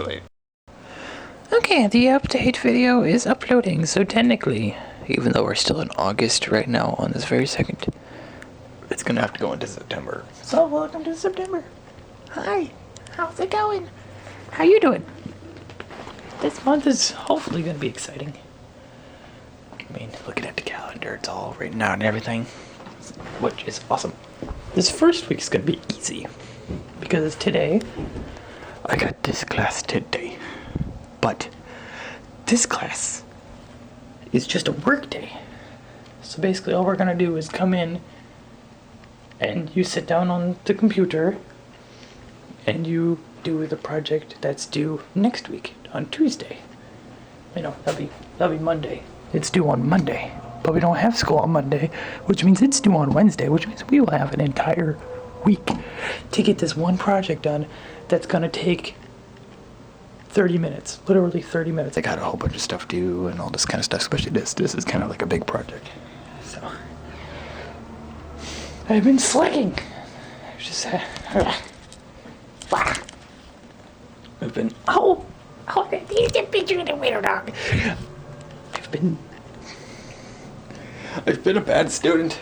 Wait. Okay, the update video is uploading, so technically, even though we're still in August right now on this very second, it's gonna have to go into September. So welcome to September. Hi, how's it going? How you doing? This month is hopefully gonna be exciting. I mean, looking at the calendar, it's all written out and everything, which is awesome. This first week's gonna be easy, because today, I got this class today. But this class is just a work day. So basically all we're gonna do is come in and you sit down on the computer and you do the project that's due next week on Tuesday. You know, that'll be Monday. It's due on Monday. But we don't have school on Monday, which means it's due on Wednesday, which means we will have an entire week to get this one project done that's gonna take 30 minutes, literally 30 minutes. I got a whole bunch of stuff due and all this kind of stuff, especially this. This is kind of like a big project. So, I've been slacking. I've just I've been, there's a picture of the widow dog. I've been a bad student.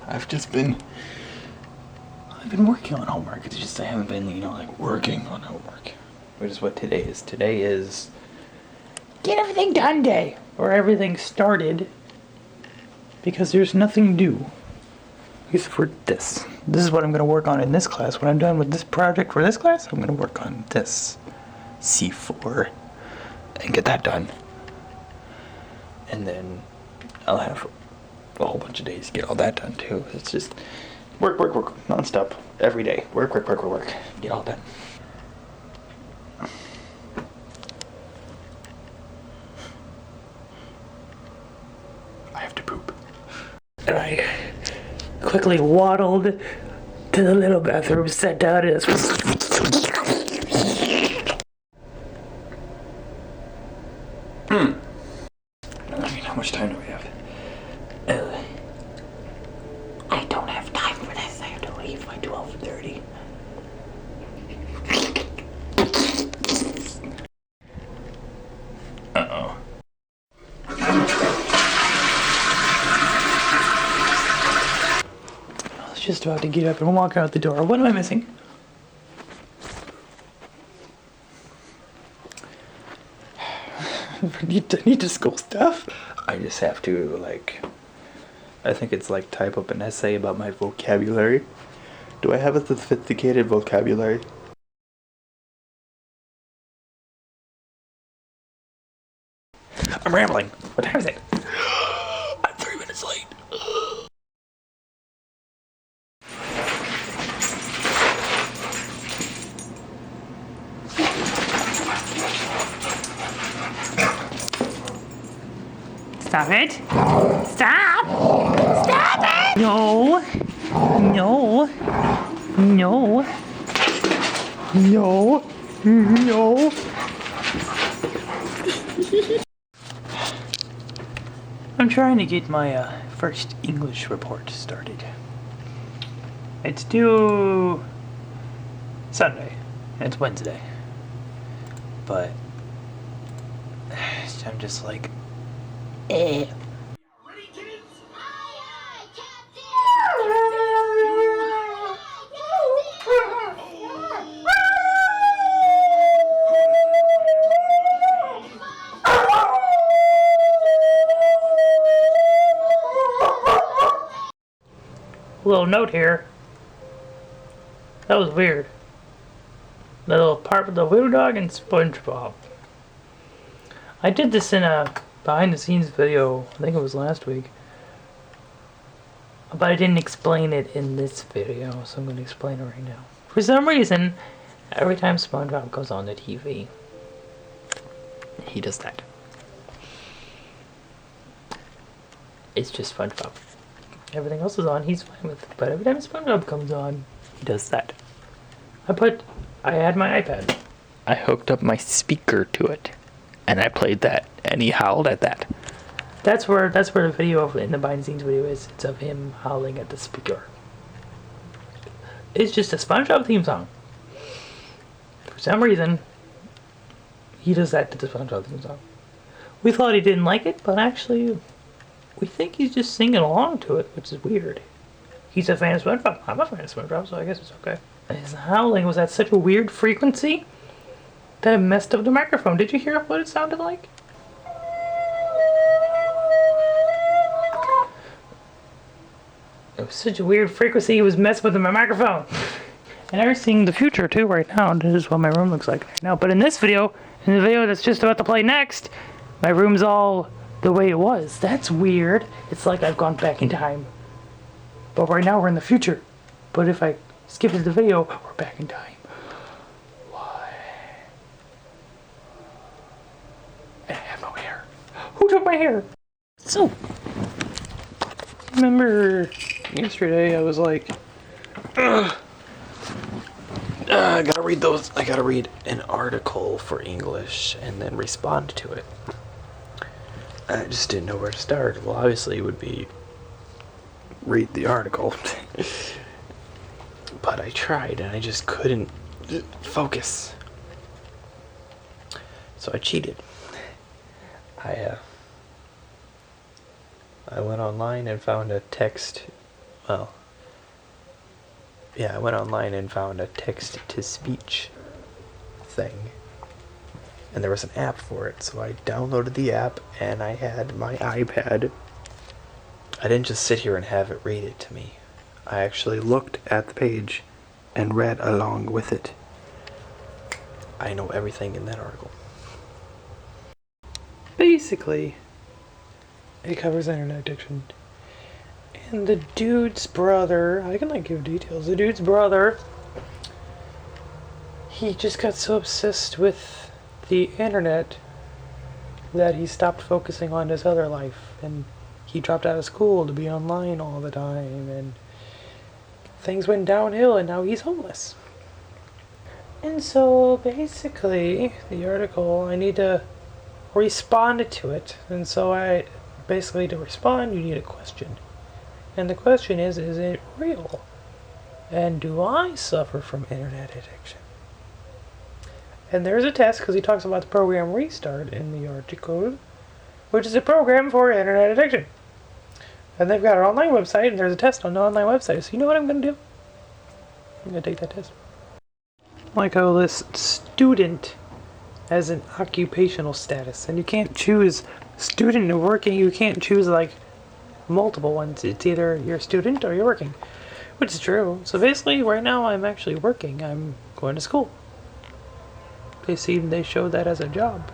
I've been working on homework. It's just I haven't been, like working on homework. Which is what today is. Today is get everything done day. Or everything started. Because there's nothing due. Except for this. This is what I'm going to work on in this class. When I'm done with this project for this class, I'm going to work on this. C4. And get that done. And then I'll have a whole bunch of days to get all that done too. It's just work. Non-stop. Every day. Work. Get all done. And I quickly waddled to the little bathroom, sat down, and I mean, how much time do we have? I don't have time for this. I have to leave by 12:30. Uh-oh. Just about to get up and walk out the door. What am I missing? need to school stuff. I just have to I think it's type up an essay about my vocabulary. Do I have a sophisticated vocabulary? I'm rambling. What time is it? I'm 3 minutes late. Stop it. Stop. Stop it. No. I'm trying to get my first English report started. It's due Sunday, and it's Wednesday. But I'm just like, eh. Ready, kids? Aye, aye, Captain! Little note here. That was weird. The little part with the voodoo dog and SpongeBob. I did this in a behind the scenes video, I think it was last week. But I didn't explain it in this video, so I'm going to explain it right now. For some reason, every time SpongeBob goes on the TV, he does that. It's just SpongeBob. Everything else is on, he's fine with it. But every time SpongeBob comes on, he does that. I had my iPad. I hooked up my speaker to it. And I played that. And he howled at that. That's where the video in the behind the scenes video is. It's of him howling at the speaker. It's just a SpongeBob theme song. For some reason, He does that to the SpongeBob theme song. We thought he didn't like it, but actually, we think he's just singing along to it, which is weird. He's a fan of SpongeBob. I'm a fan of SpongeBob, so I guess it's okay. His howling was at such a weird frequency that it messed up the microphone. Did you hear what it sounded like? It was such a weird frequency, it was messing with my microphone. And I'm seeing the future too right now, and this is what my room looks like right now. But in this video, in the video that's just about to play next, my room's all the way it was. That's weird. It's like I've gone back in time. But right now we're in the future. But if I skip to the video, we're back in time. Why? I have no hair. Who took my hair? So, remember yesterday I was like, I gotta read those. I gotta read an article for English and then respond to it. I just didn't know where to start. Well, obviously it would be read the article. But I tried and I just couldn't focus. So I cheated. I went online and found a text. I went online and found a text-to-speech thing. And there was an app for it, so I downloaded the app and I had my iPad. I didn't just sit here and have it read it to me. I actually looked at the page and read along with it. I know everything in that article. Basically, it covers internet addiction. And the dude's brother, I can give details. The dude's brother, he just got so obsessed with the internet that he stopped focusing on his other life. And he dropped out of school to be online all the time. And things went downhill and now he's homeless. And so basically, the article, I need to respond to it. And so to respond, you need a question. And the question is it real? And do I suffer from internet addiction? And there's a test, because he talks about the program Restart in the article, which is a program for internet addiction. And they've got an online website, and there's a test on the online website. So you know what I'm going to do? I'm going to take that test. Like how this student as an occupational status. And you can't choose student and working. You can't choose multiple ones. It's either you're a student or you're working, which is true. So basically right now I'm actually working. I'm going to school. They showed that as a job.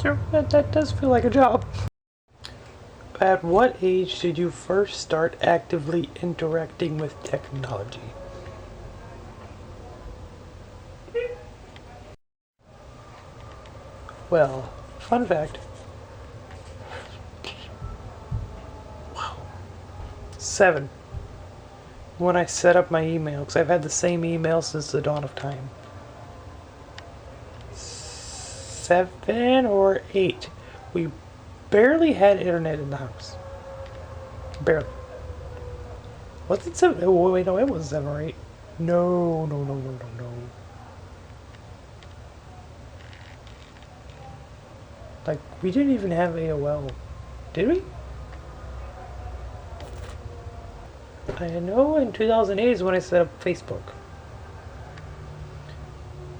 Sure, that does feel like a job. At what age did you first start actively interacting with technology? Well, fun fact. 7. When I set up my email, because I've had the same email since the dawn of time. 7 or 8. We barely had internet in the house. Barely. Was it 7? Oh, wait, no, it wasn't 7 or 8. No. We didn't even have AOL. Did we? I know in 2008 is when I set up Facebook.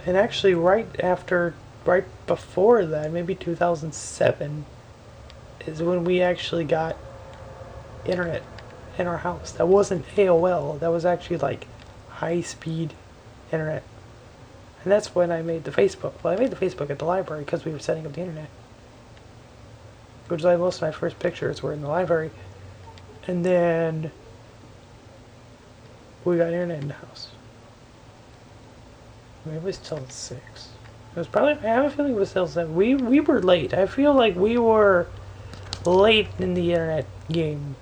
And actually right before that, maybe 2007, is when we actually got internet in our house. That wasn't AOL, that was actually high-speed internet. And that's when I made the Facebook. Well, I made the Facebook at the library because we were setting up the internet. Which is why most of my first pictures were in the library. And then we got internet in the house. Maybe it was till 6. It was probably, I have a feeling it was till 7. We were late. I feel like we were late in the internet game.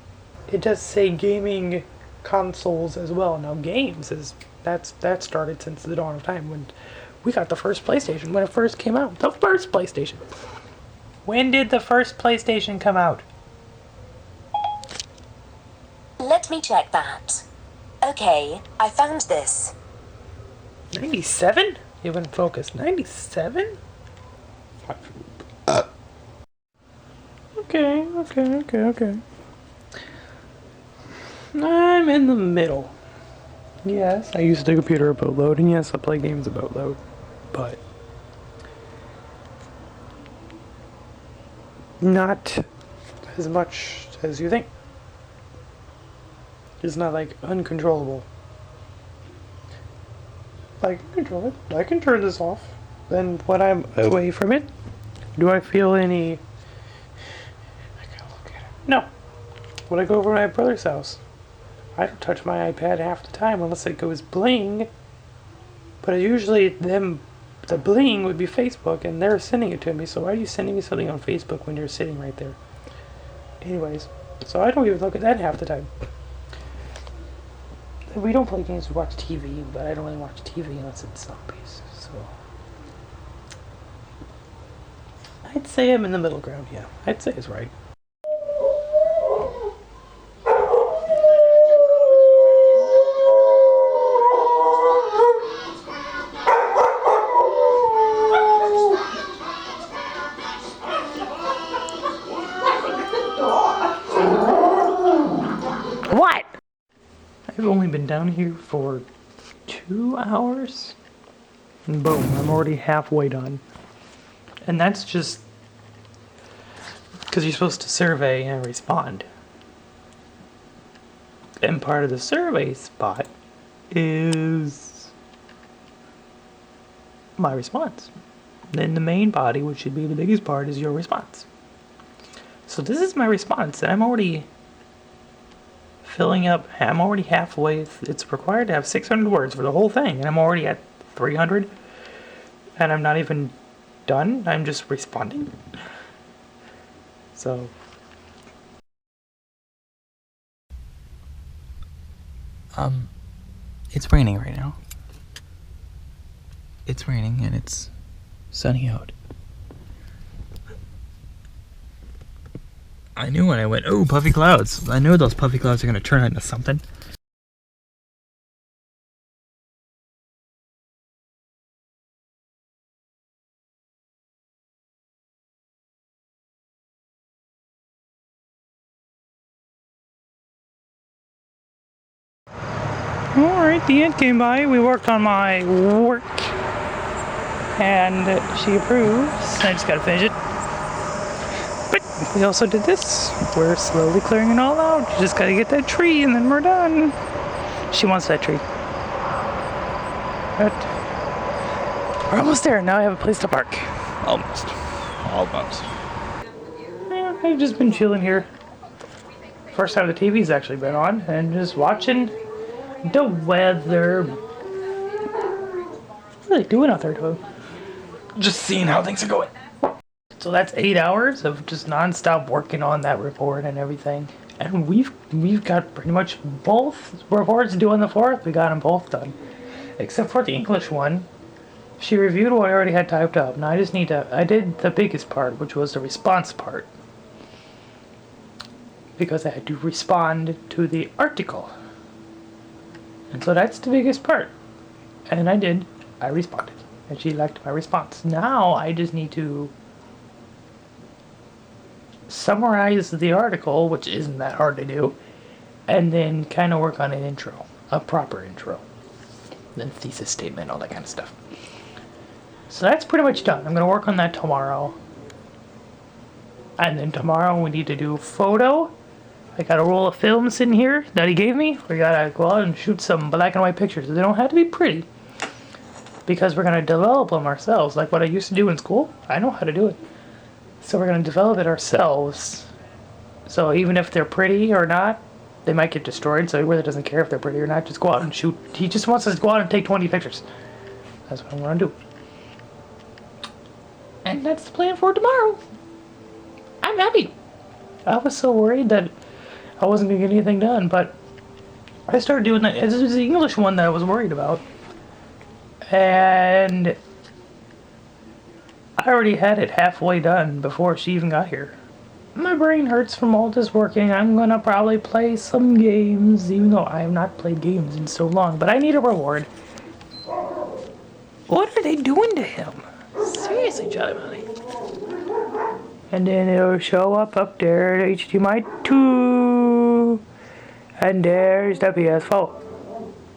It does say gaming consoles as well. Now games that started since the dawn of time when we got the first PlayStation, when it first came out. The first PlayStation. When did the first PlayStation come out? Let me check that. Okay, I found this. 97? You wouldn't focus. 97? Okay. I'm in the middle. Yes, I use the computer about load, and yes, I play games about load, but not as much as you think. It's not like uncontrollable. I can control it. I can turn this off. Then when I'm away from it, do I feel any... I gotta look at it. No. When I go over to my brother's house, I don't touch my iPad half the time unless it goes bling. But usually the bling would be Facebook and they're sending it to me. So why are you sending me something on Facebook when you're sitting right there? Anyways, so I don't even look at that half the time. We don't play games, we watch TV, but I don't really watch TV unless it's zombies, so... I'd say I'm in the middle ground, yeah. I'd say it's right. What? I've only been down here for 2 hours, and boom, I'm already halfway done. And that's just because you're supposed to survey and respond. And part of the survey spot is my response. Then the main body, which should be the biggest part, is your response. So this is my response, and I'm already filling up. I'm already halfway. It's required to have 600 words for the whole thing, and I'm already at 300. And I'm not even done. I'm just responding. So. It's raining right now. It's raining and it's sunny out. I knew when I went, oh, puffy clouds. I knew those puffy clouds are gonna turn into something. Alright, the end came by. We worked on my work. And she approves. I just gotta finish it. But we also did this. We're slowly clearing it all out. You just gotta get that tree and then we're done. She wants that tree. But we're almost there. Now I have a place to park. Almost. Yeah, I've just been chilling here. First time the TV's actually been on and just watching the weather. What are they doing out there, Toad? Just seeing how things are going. So that's 8 hours of just non-stop working on that report and everything. And we've got pretty much both reports due on the 4th. We got them both done. Except for the English one. She reviewed what I already had typed up. Now I just need to... I did the biggest part, which was the response part. Because I had to respond to the article. And so that's the biggest part. And I did. I responded. And she liked my response. Now I just need to summarize the article, which isn't that hard to do, and then kind of work on an intro. A proper intro. Then thesis statement, all that kind of stuff. So that's pretty much done. I'm going to work on that tomorrow. And then tomorrow we need to do photo. I got a roll of film sitting here that he gave me. We gotta go out and shoot some black and white pictures. They don't have to be pretty. Because we're gonna develop them ourselves. Like what I used to do in school. I know how to do it. So we're gonna develop it ourselves. So even if they're pretty or not, they might get destroyed. So he really doesn't care if they're pretty or not. Just go out and shoot. He just wants us to go out and take 20 pictures. That's what I'm gonna do. And that's the plan for tomorrow. I'm happy. I was so worried that I wasn't going to get anything done, but I started doing that. This was the English one that I was worried about. And I already had it halfway done before she even got here. My brain hurts from all this working. I'm going to probably play some games, even though I have not played games in so long. But I need a reward. What are they doing to him? Seriously, Jelly Belly. And then it'll show up there, the HDMI 2. And there's the PS4.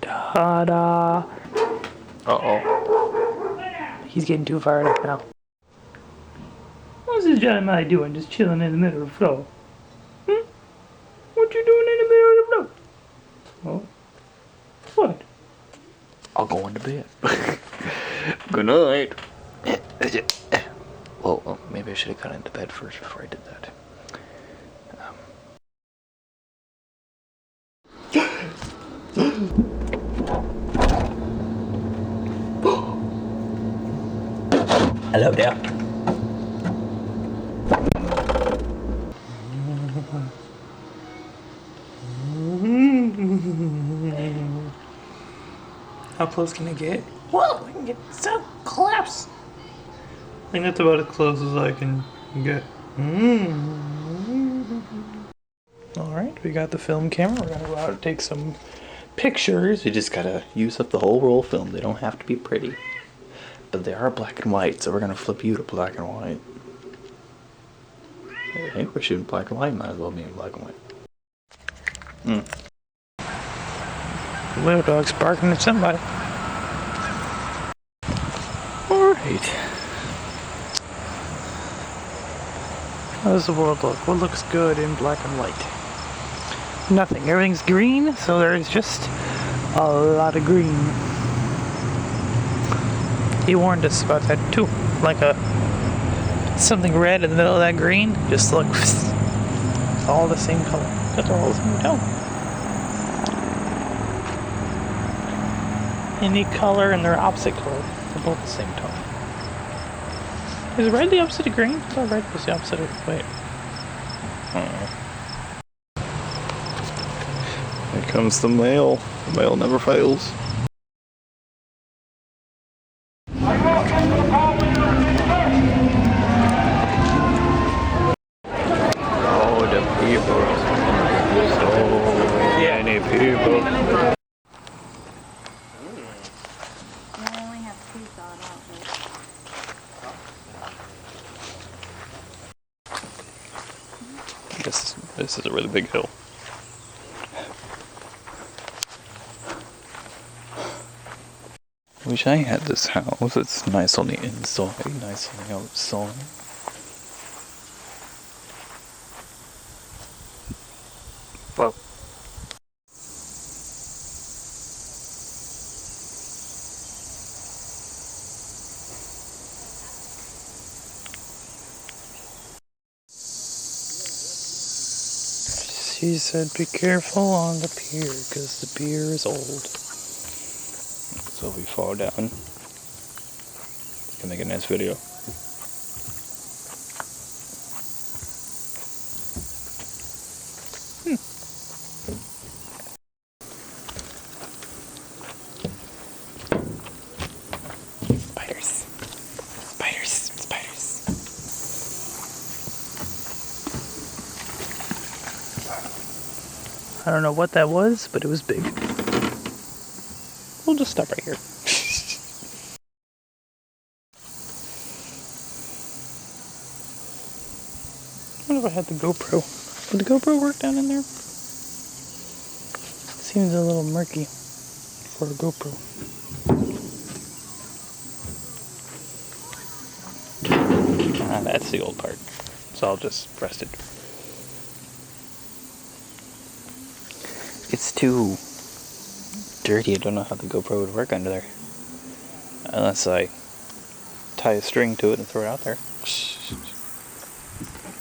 Ta-da. Uh-oh. He's getting too fired up now. What's this Jelly Belly doing? Just chilling in the middle of the floor. What you doing in the middle of the floor? Oh. What? I'll go into bed. Good night. Well, maybe I should have got into bed first before I did that. Hello there. How close can I get? Whoa, I can get so close. I think that's about as close as I can get. Alright, we got the film camera. We're gonna go out and take some pictures. You just gotta use up the whole roll of film. They don't have to be pretty. But they are black and white, so we're gonna flip you to black and white. I think we're shooting black and white. Might as well be in black and white. Little dog's barking at somebody. Alright. How does the world look? What looks good in black and white? Nothing. Everything's green, so there's just a lot of green. He warned us about that too. Like something red in the middle of that green just looks all the same color. That's all the same tone. Any color and their opposite color. They're both the same tone. Is red the opposite of green? I thought red was the opposite of... Wait. Here comes the mail. The mail never fails. Oh, the people. So many people. I only have two thawed out. This is a really big hill. Wish I had this house. It's nice on the inside, nice on the outside. Whoa. She said be careful on the pier, because the pier is old. So if we fall down, we can make a nice video. Spiders. Spiders. Spiders. I don't know what that was, but it was big. We'll just stop right here. What if I had the GoPro? Would the GoPro work down in there? Seems a little murky for a GoPro. Ah, that's the old part. So I'll just rest it. It's too dirty. I don't know how the GoPro would work under there. Unless I tie a string to it and throw it out there.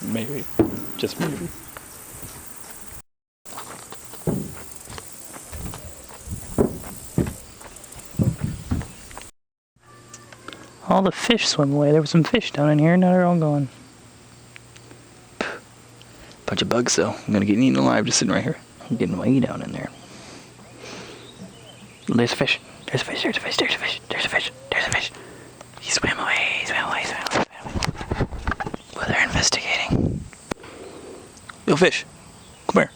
Maybe. Just maybe. All the fish swim away. There were some fish down in here, now they're all gone. Bunch of bugs though. I'm gonna get eaten alive just sitting right here. I'm getting way down in there. There's a fish. There's a fish. There's a fish. There's a fish. There's a fish. There's a fish. He swam away. He swam away. Swam away. Swam away. Well, they're investigating. Yo, fish. Come here.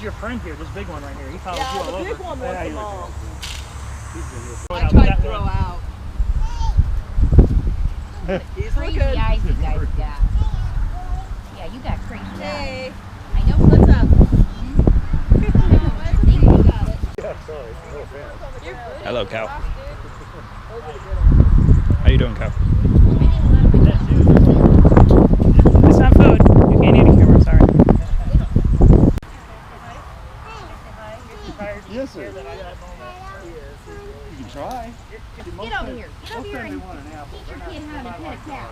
one's your friend here, this big one right here. He follows you all the over. big one wants them all. I I tried to throw out. He's Crazy looking. eyes you guys got. Yeah, you got crazy eyes. Hey, I know. what's up? I think you got it. Hello, Cal. How you doing, Cal? It's not food. You can't eat a camera, sorry. Yes, sir. You can try. Get over here. Get over here and teach your kid how to pet a cat.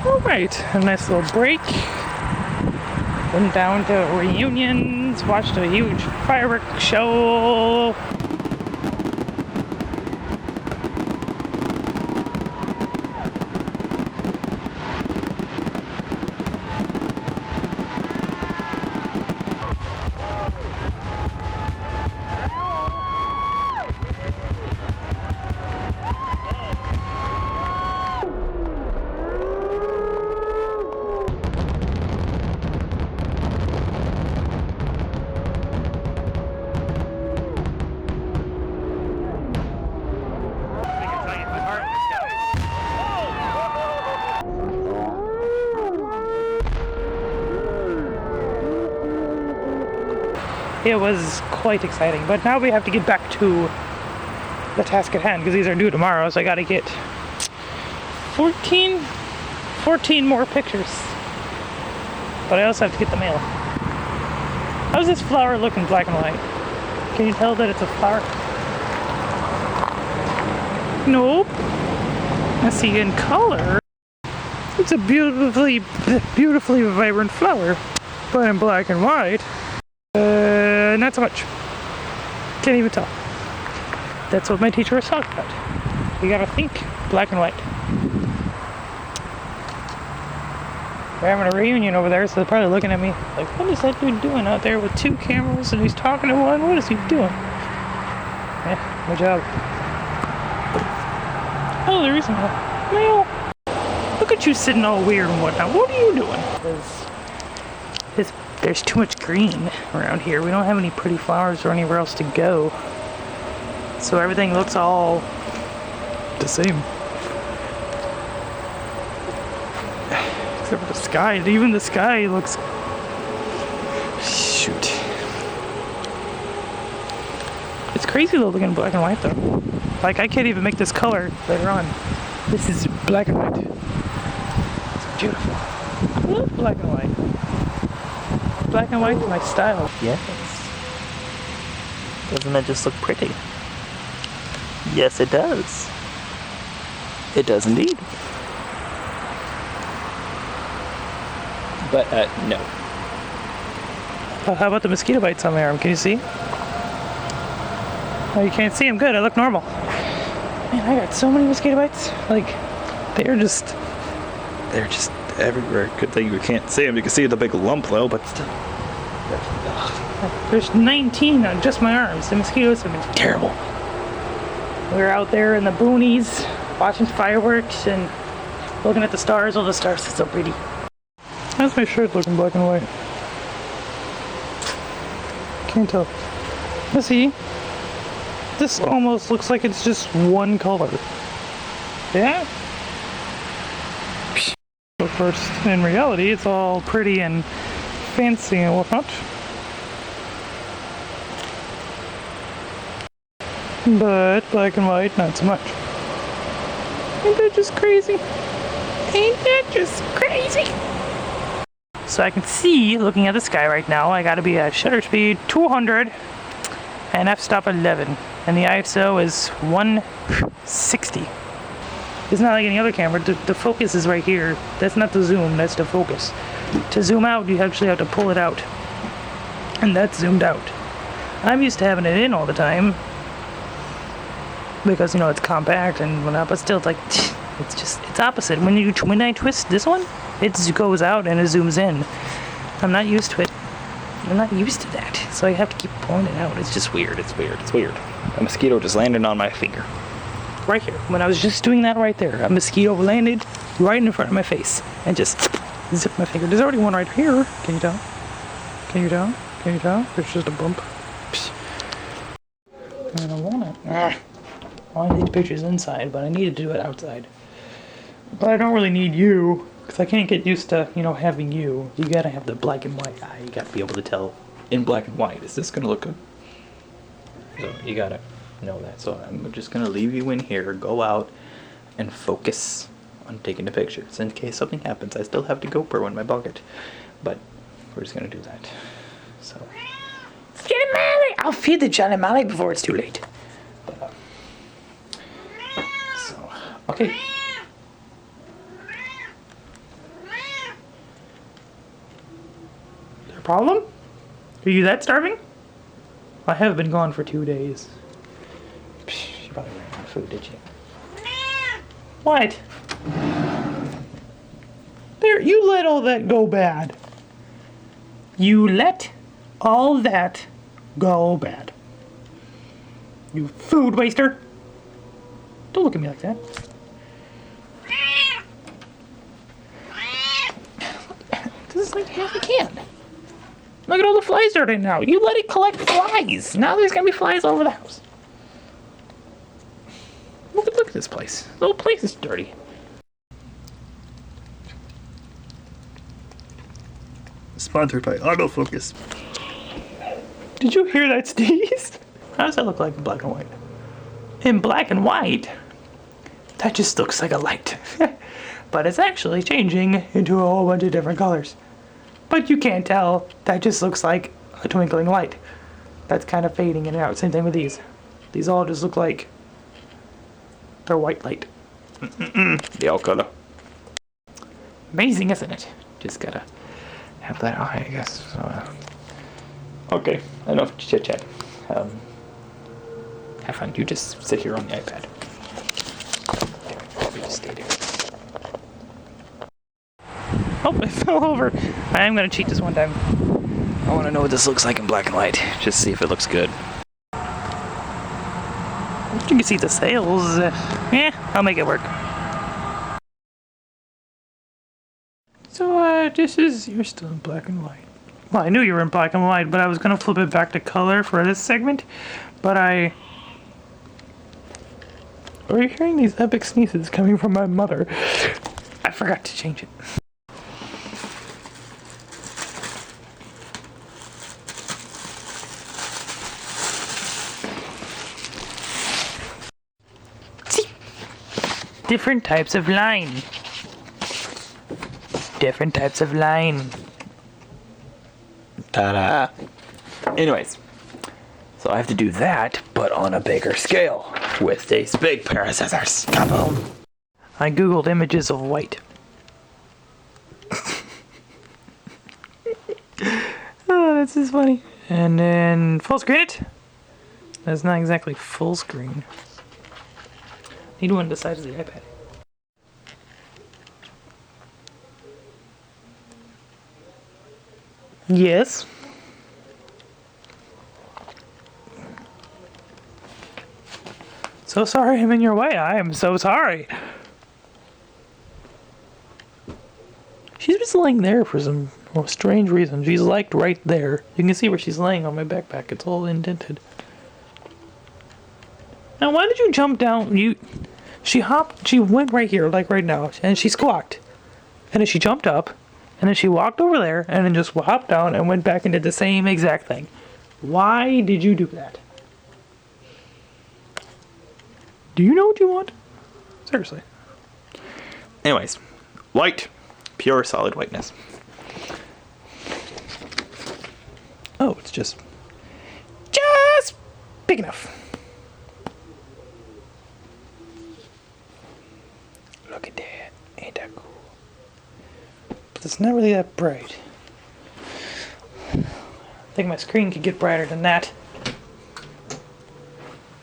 Alright, a nice little break. Went down to reunions, watched a huge fireworks show. It was quite exciting, but now we have to get back to the task at hand because these are due tomorrow, so I gotta get 14 more pictures. But I also have to get the mail. How's this flower look in black and white? Can you tell that it's a flower? Nope. I see in color. It's a beautifully vibrant flower, but in black and white, not so much. Can't even tell. That's what my teacher was talking about. You gotta think black and white. We're having a reunion over there, so they're probably looking at me like, what is that dude doing out there with 2 cameras and he's talking to one? What is he doing? Yeah, good job. Oh, there is mail. Look at you sitting all weird and whatnot. What are you doing? There's too much green around here. We don't have any pretty flowers or anywhere else to go. So everything looks all the same. Except for the sky. Even the sky looks... Shoot. It's crazy though looking black and white though. Like I can't even make this color later on. This is black and white. It's beautiful. I love black and white. Black and white's my style. Yes. Doesn't that just look pretty? Yes, it does. It does indeed. But, no. How about the mosquito bites on my arm? Can you see? Oh, you can't see them. Good. I look normal. Man, I got so many mosquito bites. Like, they're just Everywhere. Good thing you can't see them. You can see the big lump though, but still. There's 19 on just my arms. The mosquitoes have been terrible. We were out there in the boonies watching fireworks and looking at the stars. Oh, the stars are so pretty. How's my shirt looking black and white? Can't tell. Let's see. This almost looks like it's just one color. Yeah? But first, in reality, it's all pretty and fancy and whatnot. But black and white, not so much. Ain't that just crazy? Ain't that just crazy? So I can see, looking at the sky right now, I gotta be at shutter speed 200 and f-stop 11. And the ISO is 160. It's not like any other camera. The focus is right here. That's not the zoom, that's the focus. To zoom out, you actually have to pull it out. And that's zoomed out. I'm used to having it in all the time. Because, you know, it's compact and whatnot, but still, it's like, it's opposite. When I twist this one, it goes out and it zooms in. I'm not used to it. I'm not used to that. So I have to keep pulling it out. It's just weird. It's weird. A mosquito just landed on my finger. Right here. When I was just doing that right there, a mosquito landed right in front of my face and just zip my finger. There's already one right here. Can you tell? Can you tell? Can you tell? There's just a bump. Psst. I don't want it. I want these pictures inside, but I need to do it outside. But I don't really need you, because I can't get used to, having you. You gotta have the black and white eye. You gotta be able to tell in black and white. Is this gonna look good? So you gotta know that. So I'm just gonna leave you in here, go out, and focus on taking the pictures. In case something happens, I still have the GoPro in my pocket. But we're just gonna do that. So Johnny Malley! I'll feed the Johnny Malley before it's too late. But, so okay. Is there a problem? Are you that starving? I have been gone for 2 days. Psh, you probably ran out of food, did you? What? There, you let all that go bad. You let all that go bad. You food waster. Don't look at me like that. This is like half a can. Look at all the flies that are in now. You let it collect flies. Now there's gonna be flies all over the house. Look at this place. The whole place is dirty. Sponsored by Autofocus. Did you hear that sneeze? How does that look like in black and white? In black and white, that just looks like a light. But it's actually changing into a whole bunch of different colors. But you can't tell. That just looks like a twinkling light. That's kind of fading in and out. Same thing with these. These all just look like they're white light. The all color. Amazing, isn't it? Just gotta have that eye, I guess. So, okay, enough chit chat. Have fun. You just sit here on the iPad. Let me just stay there. Oh, it fell over. I am gonna cheat this one time. I want to know what this looks like in black and white. Just see if it looks good. You can see the sails. I'll make it work. So, you're still in black and white. Well, I knew you were in black and white, but I was gonna flip it back to color for this segment, but Are you hearing these epic sneezes coming from my mother? I forgot to change it. Different types of line. Different types of line. Ta-da! Anyways, so I have to do that, but on a bigger scale, with these big pair of scissors. Kaboom! I googled images of white. Oh, that's just funny. And then full screen it. That's not exactly full screen. Need one the size of the iPad. Yes. So sorry I'm in your way. I am so sorry. She's just laying there for some strange reason. She's like right there. You can see where she's laying on my backpack. It's all indented. Now, why did you jump down? She went right here, like right now, and she squawked. And then she jumped up, and then she walked over there, and then just hopped down and went back and did the same exact thing. Why did you do that? Do you know what you want? Seriously. Anyways, white. Pure solid whiteness. Oh, it's just big enough. Look at that. Ain't that cool? But it's not really that bright. I think my screen could get brighter than that.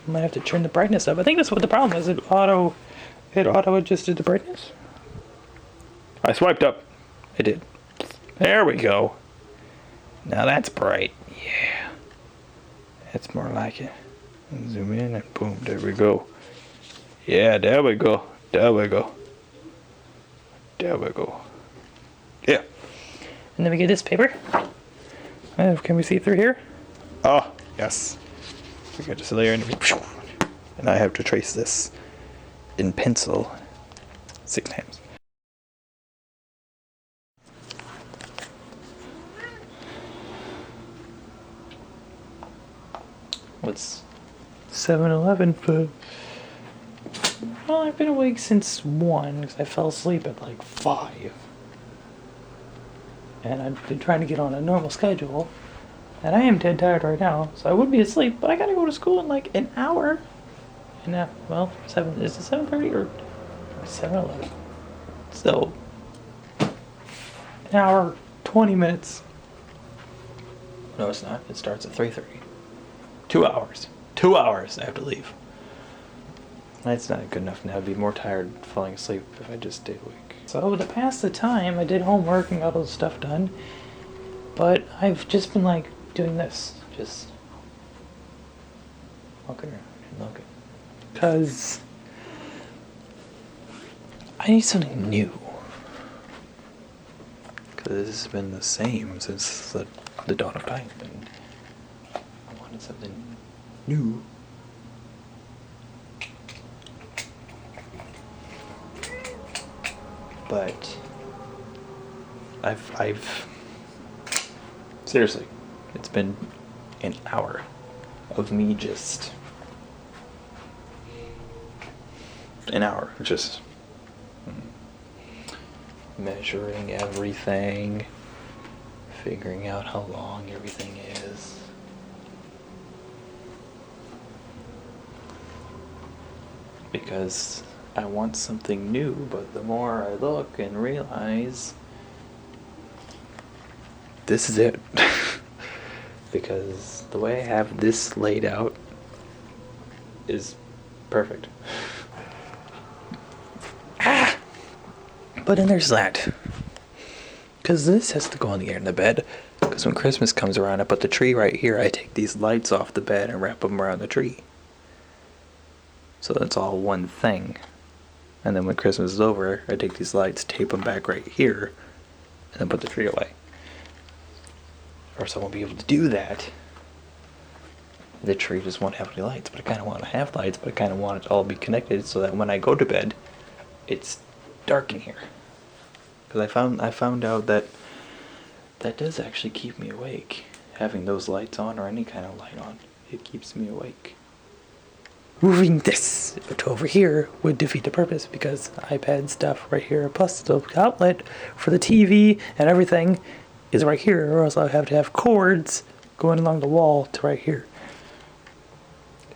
I might have to turn the brightness up. I think that's what the problem is. It auto adjusted the brightness. I swiped up. I did. There we go. Now that's bright. Yeah. That's more like it. Zoom in and boom, there we go. Yeah, there we go. There we go. There we go. Yeah. And then we get this paper. Can we see through here? Oh, yes. We got just a layer and I have to trace this in pencil 6 times. What's 7-Eleven, but well, I've been awake since 1 because I fell asleep at like 5. And I've been trying to get on a normal schedule. And I am dead tired right now, so I would be asleep, but I gotta go to school in like an hour. And now, well, 7, is it 7:30 or 7:11? So, an hour, 20 minutes. No, it's not. It starts at 3:30. 2 hours. 2 hours I have to leave. That's not good enough now. I'd be more tired falling asleep if I just stayed awake. So to pass the time, I did homework and got all the stuff done. But I've just been like doing this, just Walking around and looking. because I need something new. Because this has been the same since the dawn of time. And I wanted something new. But I've seriously, it's been an hour of me just measuring everything, figuring out how long everything is. Because I want something new, but the more I look and realize this is it. Because the way I have this laid out is perfect. But then there's that. Because this has to go on the end of the bed. Because when Christmas comes around, I put the tree right here. I take these lights off the bed and wrap them around the tree. So that's all one thing. And then when Christmas is over, I take these lights, tape them back right here, and then put the tree away. Or else I won't be able to do that. The tree just won't have any lights. But I kind of want to have lights, but I kind of want it to all be connected so that when I go to bed, it's dark in here. Because I found out that that does actually keep me awake. Having those lights on or any kind of light on, it keeps me awake. Moving this to over here would defeat the purpose because iPad stuff right here, plus the outlet for the TV and everything is right here, or else I would have to have cords going along the wall to right here.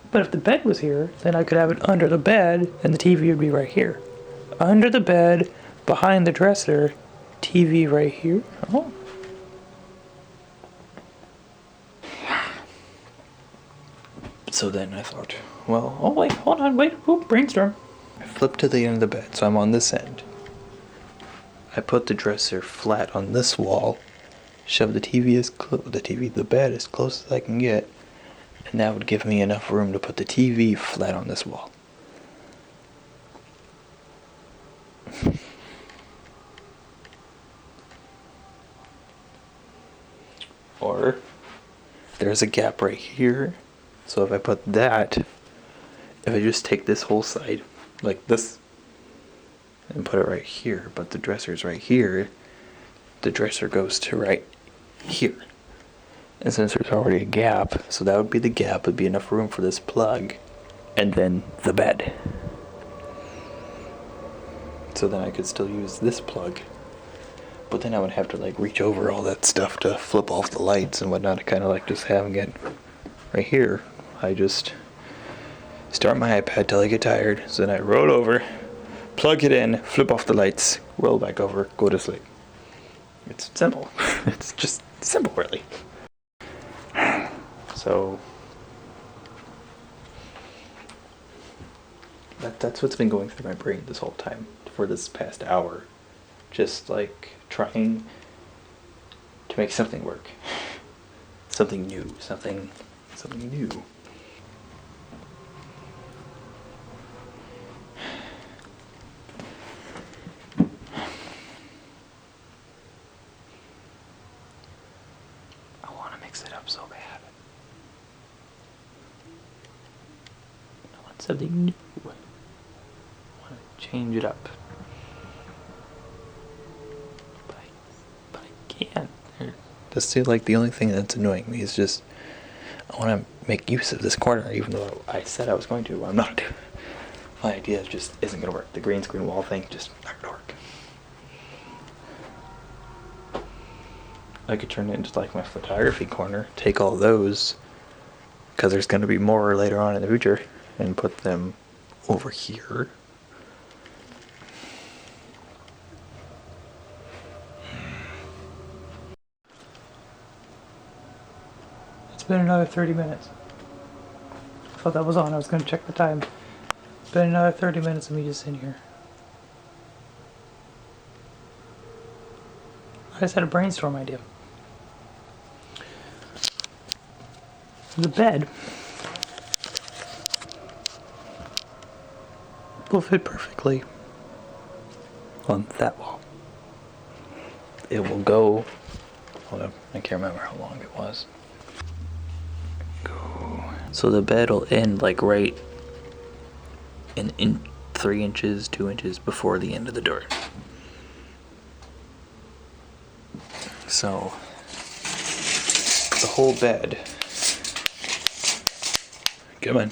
But if the bed was here, then I could have it under the bed and the TV would be right here. Under the bed, behind the dresser, TV right here. Oh. So then I thought, well, oh wait, hold on, wait, brainstorm. I flipped to the end of the bed, so I'm on this end. I put the dresser flat on this wall, shove the bed as close as I can get, and that would give me enough room to put the TV flat on this wall. Or there's a gap right here, so if I put that, if I just take this whole side like this and put it right here, but the dresser's right here, the dresser goes to right here. And since there's already a gap, so that would be the gap, would be enough room for this plug and then the bed. So then I could still use this plug, but then I would have to like reach over all that stuff to flip off the lights and whatnot. I kind of like just having it right here. I just start my iPad till I get tired, so then I roll over, plug it in, flip off the lights, roll back over, go to sleep. It's simple. It's just simple, really. So that's what's been going through my brain this whole time for this past hour. Just like trying to make something work. Something new. Something new. mix it up so bad. I want something new. I want to change it up. But I can't. That's like the only thing that's annoying me is just I want to make use of this corner, even though I said I was going to. I'm not. My idea just isn't going to work. The green screen wall thing just not going to work. I could turn it into like my photography corner, take all those, because there's going to be more later on in the future, and put them over here. It's been another 30 minutes. I thought that was on. I was going to check the time. It's been another 30 minutes of me just sitting here. I just had a brainstorm idea. The bed will fit perfectly on that wall. It will go. Hold up, I can't remember how long it was. Go. So the bed will end like right in 3 inches, 2 inches before the end of the door. So the whole bed. Come on.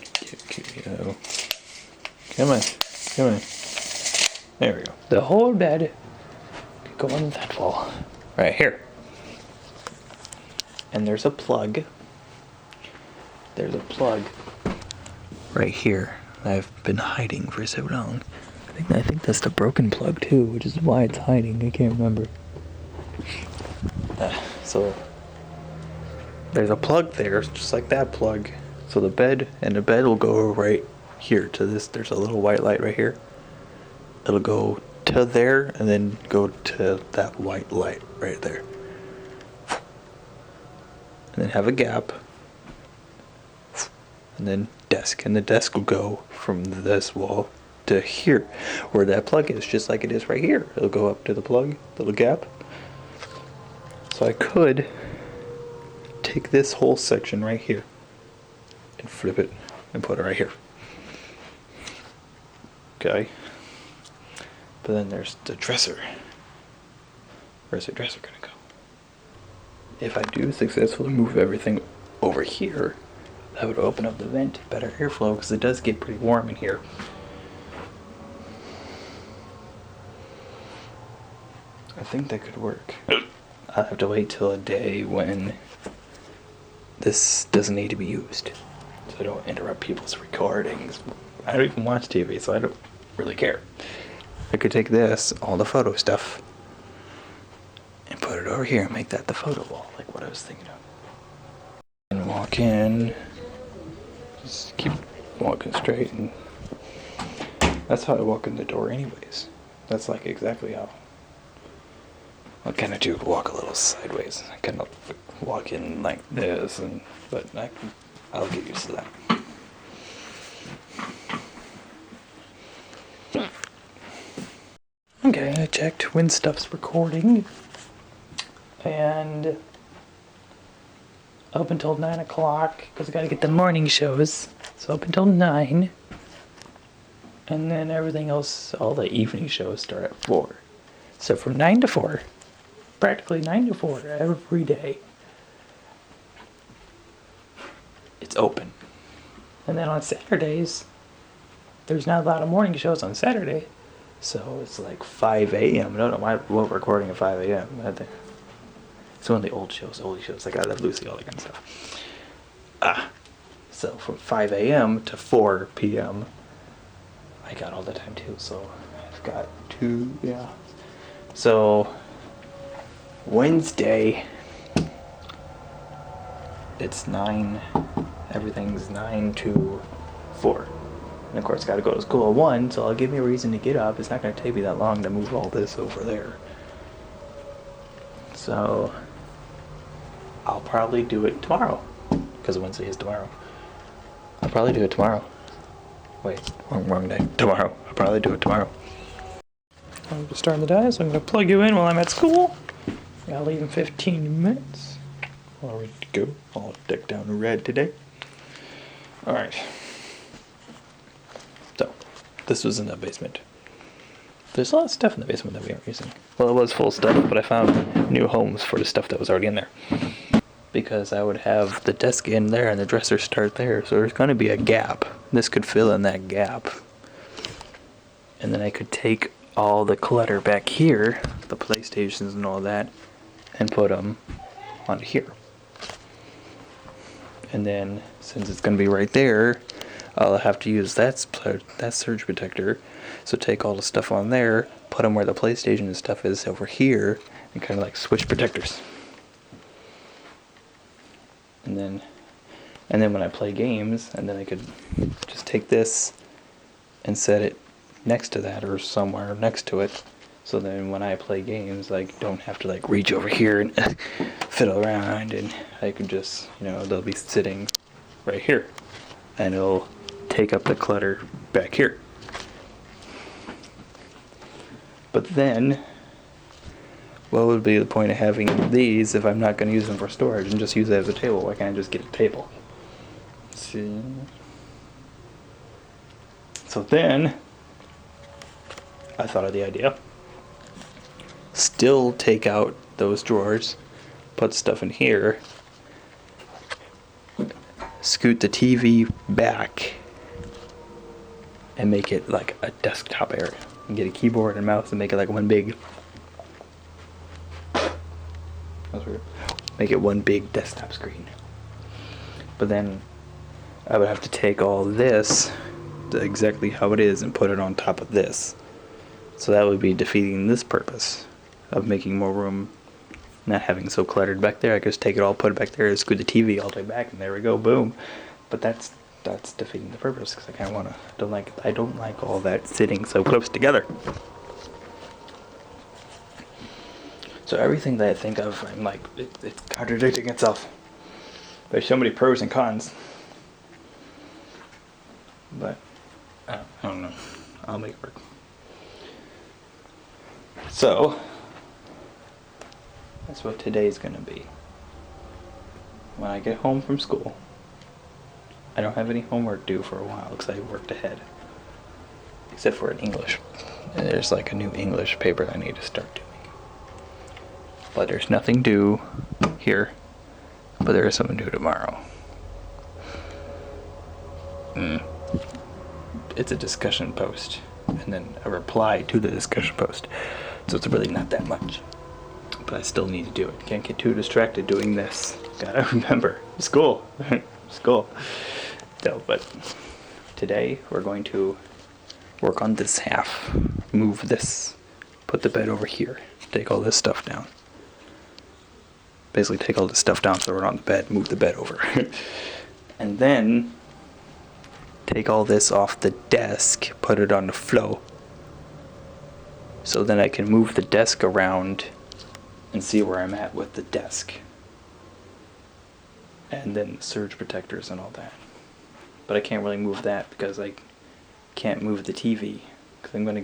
Come on. Come on. There we go. The whole bed could go on that wall. Right here. And there's a plug. There's a plug right here that I've been hiding for so long. I think that's the broken plug too, which is why it's hiding. I can't remember. So there's a plug there, just like that plug. So the bed will go right here to this. There's a little white light right here. It'll go to there and then go to that white light right there. And then have a gap. And then desk. And the desk will go from this wall to here, where that plug is, just like it is right here. It'll go up to the plug, little gap. So I could take this whole section right here and flip it and put it right here. Okay. But then there's the dresser. Where's the dresser gonna go? If I do successfully move everything over here, that would open up the vent, better airflow, because it does get pretty warm in here. I think that could work. I'll have to wait till a day when this doesn't need to be used, so I don't interrupt people's recordings. I don't even watch TV, so I don't really care. I could take this, all the photo stuff, and put it over here and make that the photo wall, like what I was thinking of. And walk in, just keep walking straight, and that's how I walk in the door anyways. That's like exactly how I kind of do walk a little sideways. I kind of walk in like this, but I'll get used to that. Okay, I checked when stuff's recording, and up until 9 o'clock, because I gotta get the morning shows, so up until 9, and then everything else, all the evening shows start at 4. So from 9 to 4, practically 9 to 4 every day, it's open. And then on Saturdays, there's not a lot of morning shows on Saturday, so it's like 5 a.m. No, we're recording at 5 a.m. It's one of the old shows, like I Love Lucy, all that kind of stuff. So from 5 a.m. to 4 p.m., I got all the time too, so I've got 2, yeah. So Wednesday, it's 9, everything's 9 to 4. And of course, I gotta go to school at 1, so it'll give me a reason to get up. It's not gonna take me that long to move all this over there. So I'll probably do it tomorrow, because Wednesday is tomorrow. I'll probably do it tomorrow. Wait, wrong day. Tomorrow. I'll probably do it tomorrow. I'm just starting to die, so I'm going to plug you in while I'm at school. I'll leave in 15 minutes. all ready to go. All decked down in red today. Alright. So, this was in the basement. There's a lot of stuff in the basement that we aren't using. Well, it was full of stuff, but I found new homes for the stuff that was already in there. Because I would have the desk in there and the dresser start there, so there's going to be a gap. This could fill in that gap. And then I could take all the clutter back here, the PlayStations and all that, and put them onto here. And then, since it's going to be right there, I'll have to use that surge protector. So take all the stuff on there, put them where the PlayStation and stuff is over here, and kind of like switch protectors. And then when I play games, and then I could just take this and set it next to that or somewhere next to it. So then when I play games, I don't have to like reach over here and fiddle around, and I can just, they'll be sitting right here. And it'll take up the clutter back here. But then, what would be the point of having these if I'm not going to use them for storage and just use it as a table? Why can't I just get a table? See? So then, I thought of the idea. Still take out those drawers, put stuff in here, scoot the TV back, and make it like a desktop area. And get a keyboard and mouse and make it like one big... That's weird. Make it one big desktop screen. But then I would have to take all this, exactly how it is, and put it on top of this. So that would be defeating this purpose of making more room, not having so cluttered back there. I could just take it all, put it back there, scoot the TV all the way back, and there we go, boom. But that's defeating the purpose, because I don't like all that sitting so close together. So everything that I think of, I'm like, it's contradicting itself. There's so many pros and cons. But I don't know. I'll make it work. So that's what today's gonna be. When I get home from school, I don't have any homework due for a while because I worked ahead. Except for in English. And there's like a new English paper I need to start doing. But there's nothing due here. But there is something due tomorrow. It's a discussion post. And then a reply to the discussion post. So it's really not that much. But I still need to do it. Can't get too distracted doing this. Gotta remember. School. School. So, but today we're going to work on this half. Move this. Put the bed over here. Take all this stuff down. Basically take all this stuff down so we're on the bed. Move the bed over. And then take all this off the desk. Put it on the floor. So then I can move the desk around and see where I'm at with the desk. And then surge protectors and all that. But I can't really move that because I can't move the TV. Because I'm gonna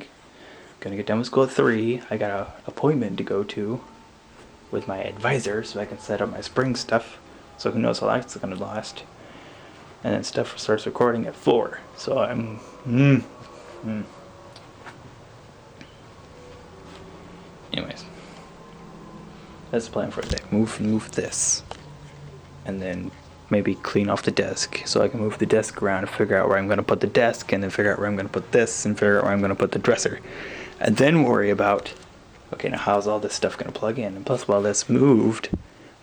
get done with school at 3. I got an appointment to go to with my advisor so I can set up my spring stuff. So who knows how long it's gonna last. And then stuff starts recording at 4. So I'm... Anyways. That's the plan for today. Move this. And then maybe clean off the desk so I can move the desk around and figure out where I'm going to put the desk, and then figure out where I'm going to put this, and figure out where I'm going to put the dresser. And then worry about, okay, now how's all this stuff going to plug in? And plus, while that's moved,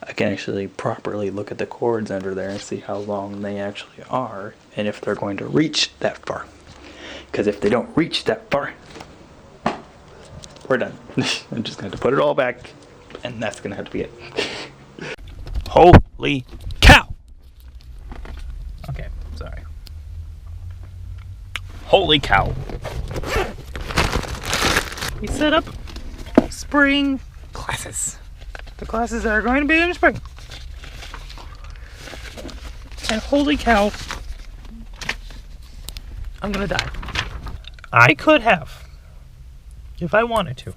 I can actually properly look at the cords under there and see how long they actually are and if they're going to reach that far. Because if they don't reach that far, we're done. I'm just going to have to put it all back, and that's going to have to be it. Holy cow! Okay, sorry. Holy cow. We set up spring classes. The classes that are going to be in spring. And holy cow, I'm gonna die. I could have, if I wanted to,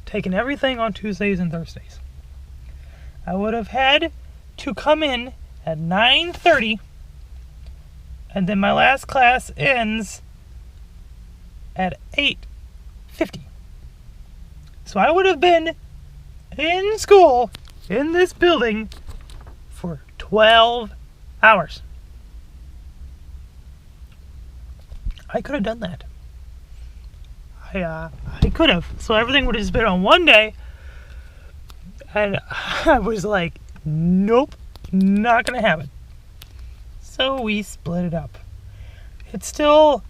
taken everything on Tuesdays and Thursdays I would have had to come in at 9:30, and then my last class ends at 8:50. So I would have been in school, in this building, for 12 hours. I could have done that. I could have. So everything would have just been on one day. And I was like, nope, not gonna happen. So we split it up. It's still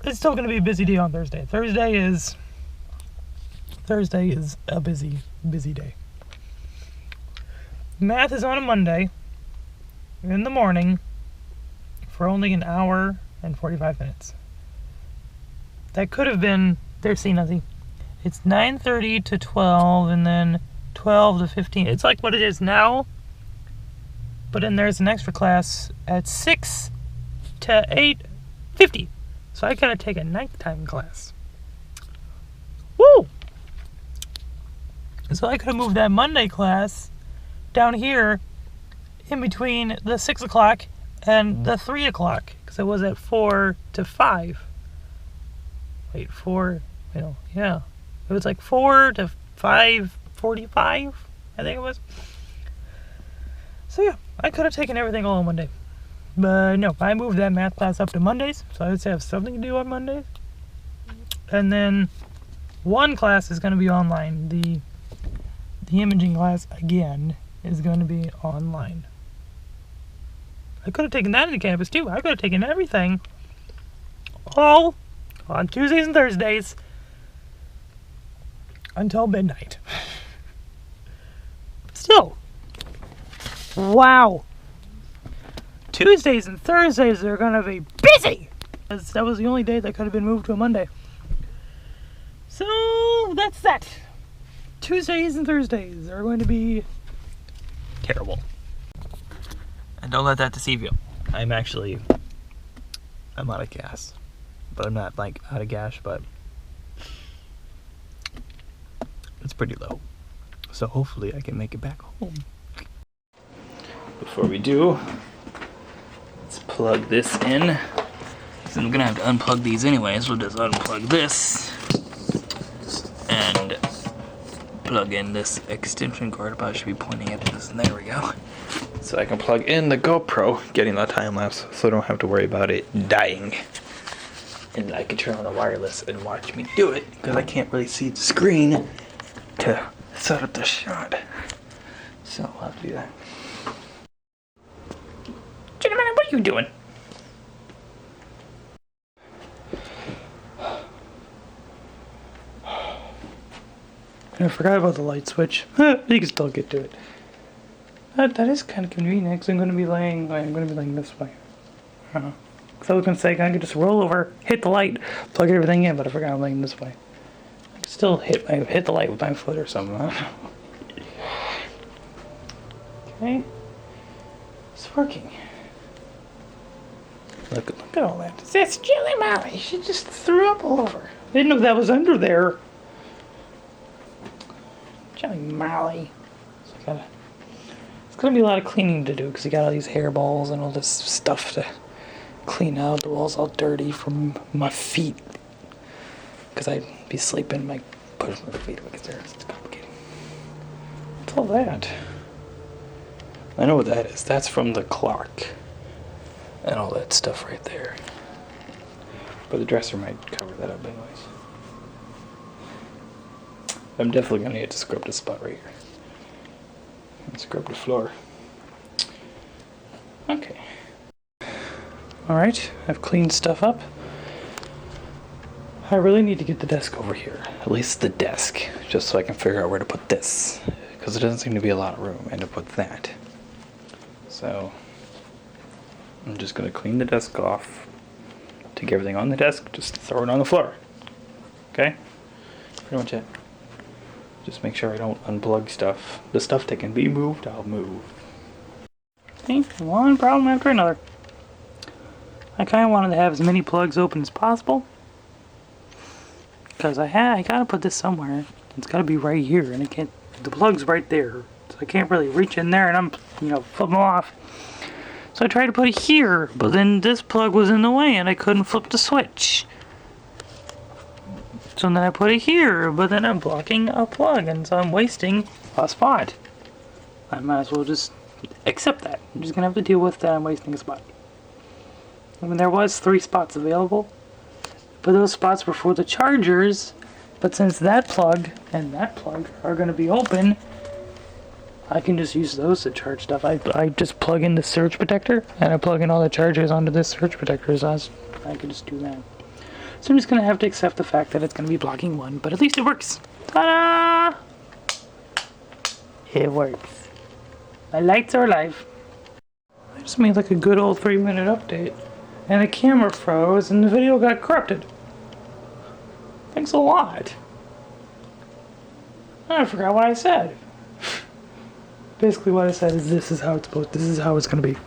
gonna be a busy day on Thursday. Thursday is a busy day. Math is on a Monday in the morning for only an hour and 45 minutes. That could have been, there's C nothing. It's 9:30 to 12 and then 12 to 15. It's like what it is now, but then there's an extra class at 6 to 8:50. So I gotta take a nighttime class. Woo! So I could have moved that Monday class down here in between the 6 o'clock and the 3 o'clock, because it was at 4 to 5. Wait, 4, yeah. It was like 4 to 5:45, I think it was. So yeah, I could have taken everything all on one day. But no, I moved that math class up to Mondays, so I would have something to do on Mondays. And then one class is going to be online. The imaging class, again, is going to be online. I could have taken that into campus too. I could have taken everything all on Tuesdays and Thursdays until midnight. Still, wow. Tuesdays and Thursdays are gonna be busy! That was the only day that could have been moved to a Monday. So, that's that. Tuesdays and Thursdays are going to be terrible. And don't let that deceive you. I'm out of gas. But I'm not like out of gas, but it's pretty low. So hopefully I can make it back home. Before we do, let's plug this in. So I'm gonna have to unplug these anyways. We'll just unplug this and plug in this extension cord. I probably should be pointing at this, and there we go. So I can plug in the GoPro, getting the time lapse, so I don't have to worry about it dying. And I can turn on the wireless and watch me do it, because I can't really see the screen to set up the shot. So I'll have to do that. Gentlemen, what are you doing? I forgot about the light switch. You can still get to it. That is kind of convenient, because I'm going to be laying this way. So I was going to say, I could just roll over, hit the light, plug everything in, but I forgot I'm laying this way. I could still hit the light with my foot or something. I don't know. Okay. It's working. Look at all that. That's Jelly Molly. She just threw up all over. I didn't know that was under there. Jelly Molly. So it's gonna be a lot of cleaning to do because you got all these hairballs and all this stuff to clean out. The wall's all dirty from my feet because I'd be sleeping. My push my feet away because it's complicated. What's all that? I know what that is. That's from the clock and all that stuff right there. But the dresser might cover that up anyways. I'm definitely gonna need to scrub this spot right here. And scrub the floor. Okay. Alright, I've cleaned stuff up. I really need to get the desk over here. At least the desk. Just so I can figure out where to put this. Because there doesn't seem to be a lot of room. And to put that. So I'm just gonna clean the desk off. Take everything on the desk, just throw it on the floor. Okay? Pretty much it. Just make sure I don't unplug stuff. The stuff that can be moved, I'll move. Okay, one problem after another. I kind of wanted to have as many plugs open as possible. Because I gotta put this somewhere. It's gotta be right here, and the plug's right there. So I can't really reach in there and I'm, flip them off. So I tried to put it here, but then this plug was in the way and I couldn't flip the switch. So then I put it here, but then I'm blocking a plug and so I'm wasting a spot. I might as well just accept that. I'm just gonna have to deal with that I'm wasting a spot. I mean, there was 3 spots available, but those spots were for the chargers. But since that plug and that plug are going to be open, I can just use those to charge stuff. I just plug in the surge protector and I plug in all the chargers onto this surge protector, so I can just do that. So I'm just going to have to accept the fact that it's going to be blocking one, but at least it works. Ta-da! It works. My lights are alive. I just made like a good old 3-minute update, and the camera froze and the video got corrupted. Thanks a lot. I forgot what I said. Basically what I said is this is how it's gonna be.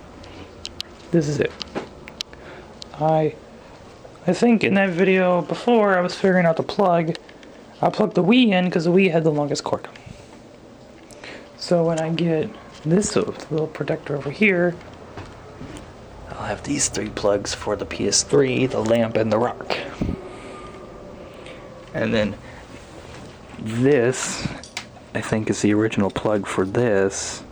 This is it. I think in that video before I was figuring out the plug. I plugged the Wii in because the Wii had the longest cord. So when I get this little protector over here, I'll have these 3 plugs for the PS3, the lamp, and the rock. And then this, I think, is the original plug for this,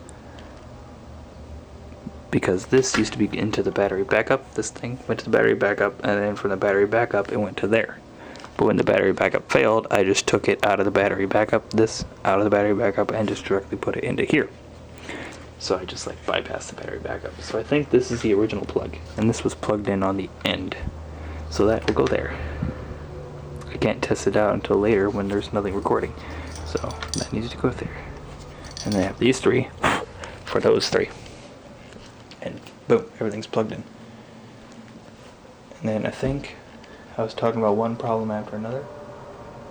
because this used to be into the battery backup. This thing went to the battery backup, and then from the battery backup it went to there. But when the battery backup failed, I just took it out of the battery backup, this out of the battery backup, and just directly put it into here. So I just like bypassed the battery backup. So I think this is the original plug, and this was plugged in on the end, so that will go there. I can't test it out until later when there's nothing recording, so that needs to go there. And then I have these 3 for those 3, and boom, everything's plugged in. And then I think I was talking about one problem after another.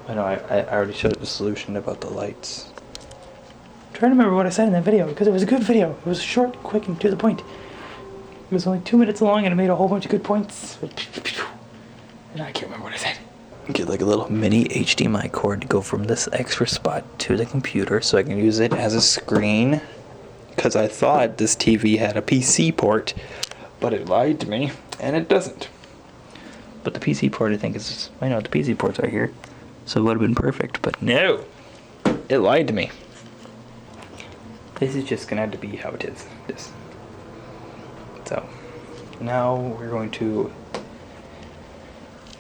I know I already showed the solution about the lights. I'm trying to remember what I said in that video because it was a good video. It was short, quick, and to the point. It was only 2 minutes long and it made a whole bunch of good points. And I can't remember what I said. Get like a little mini HDMI cord to go from this extra spot to the computer so I can use it as a screen. Because I thought this TV had a PC port, but it lied to me, and it doesn't. But the PC port, I think, is... I know the PC port's right here, so it would have been perfect, but no! It lied to me. This is just gonna have to be how it is. This. So, now we're going to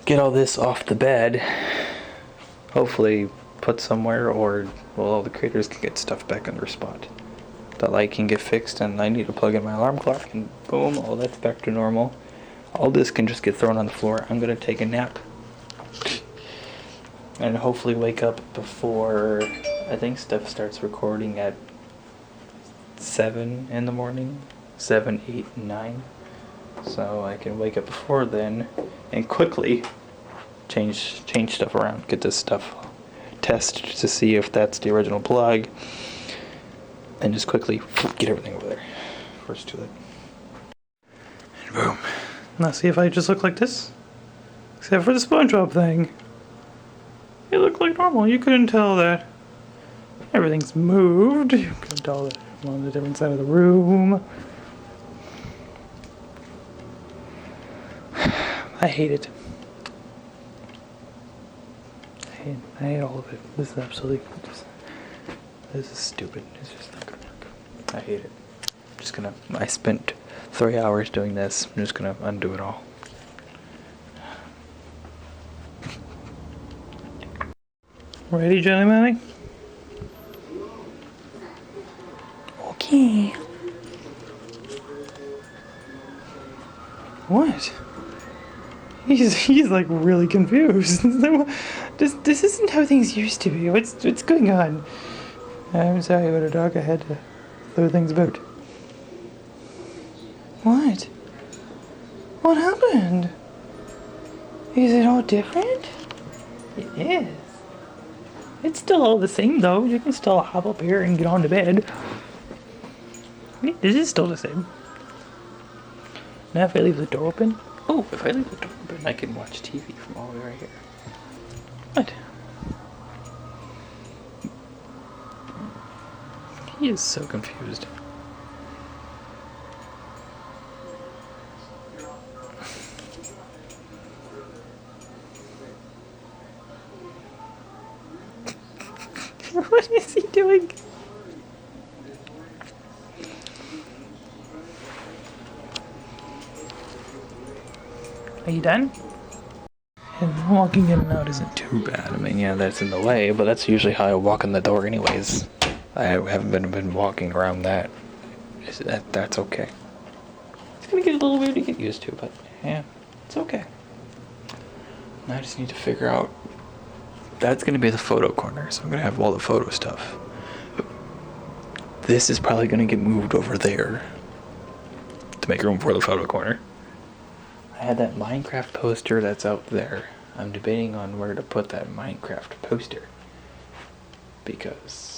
get all this off the bed, hopefully put somewhere, or well, all the creators can get stuff back in their spot. The light can get fixed and I need to plug in my alarm clock and boom, all that's back to normal. All this can just get thrown on the floor. I'm gonna take a nap and hopefully wake up before, I think stuff starts recording at 7 in the morning, 7, 8, 9. So I can wake up before then and quickly change stuff around, get this stuff tested to see if that's the original plug, and just quickly get everything over there before it's too late. And boom. Now see if I just look like this, except for the SpongeBob thing. It looked like normal. You couldn't tell that everything's moved. You couldn't tell that I'm on a different side of the room. I hate it. I hate all of it. This is absolutely this is stupid. It's just not gonna work. I hate it. I spent 3 hours doing this. I'm just gonna undo it all. Ready, Jelly Manny? Okay. What? He's like really confused. This isn't how things used to be. What's going on? I'm sorry about a dog. I had to throw things about. What? What happened? Is it all different? It is. It's still all the same though. You can still hop up here and get on to bed. This is still the same. Now if I leave the door open, oh, if I leave the door open, I can watch TV from all the way right here. What? He is so confused. What is he doing? Are you done? And walking in and out isn't too bad. I mean, yeah, that's in the way, but that's usually how I walk in the door anyways. I haven't been walking around that. That's okay. It's gonna get a little weird to get used to, but yeah, it's okay. Now I just need to figure out. That's gonna be the photo corner, so I'm gonna have all the photo stuff. This is probably gonna get moved over there to make room for the photo corner. I had that Minecraft poster that's out there. I'm debating on where to put that Minecraft poster. Because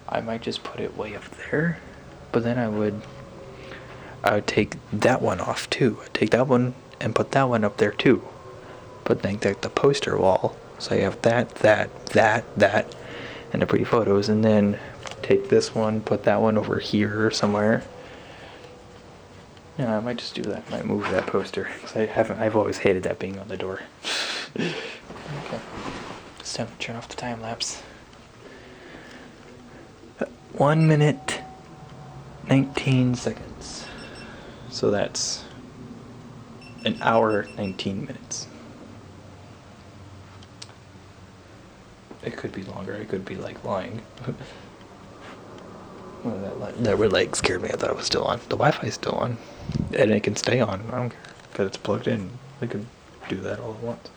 I might just put it way up there. But then I would take that one off too. I'd take that one and put that one up there too. But then like the poster wall. So I have that, and the pretty photos. And then take this one, put that one over here somewhere. Yeah, I might just do that. I might move that poster because I've always hated that being on the door. Okay, it's time to turn off the time lapse. 1 minute, 19 seconds. So that's an hour, 19 minutes. It could be longer. It could be like lying. Well, that red light scared me. I thought it was still on. The Wi-Fi's still on. And it can stay on. I don't care. Because it's plugged in. We can do that all at once.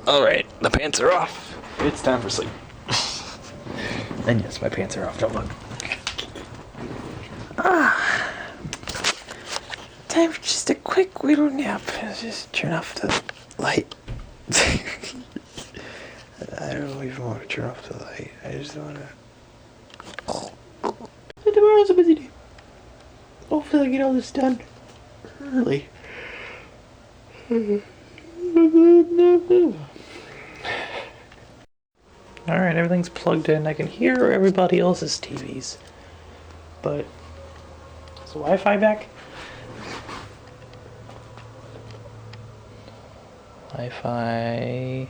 Alright, the pants are off. It's time for sleep. And yes, my pants are off. Don't look. Time for just a quick little nap. Let's just turn off the light. I don't even want to turn off the light. I just want to... So tomorrow's a busy day. Hopefully I get all this done early. Alright, everything's plugged in. I can hear everybody else's TVs. But is the Wi-Fi back? Wi-Fi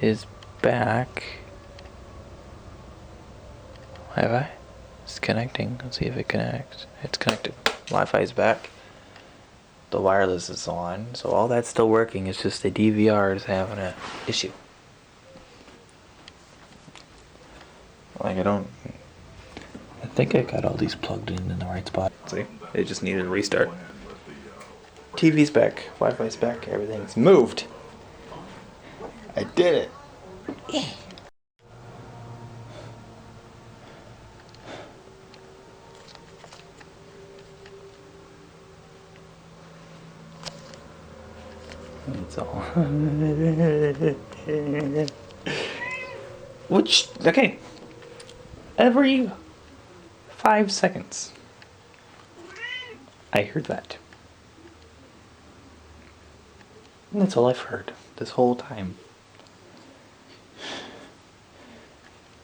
is back. Wi-Fi? It's connecting. Let's see if it connects. It's connected. Wi-Fi is back. The wireless is on. So all that's still working. It's just the DVR is having an issue. Like I think I got all these plugged in the right spot. See? It just needed a restart. TV's back. Wi-Fi's back. Everything's moved. I did it. It's all. Which, okay. Every 5 seconds, I heard that. And that's all I've heard this whole time.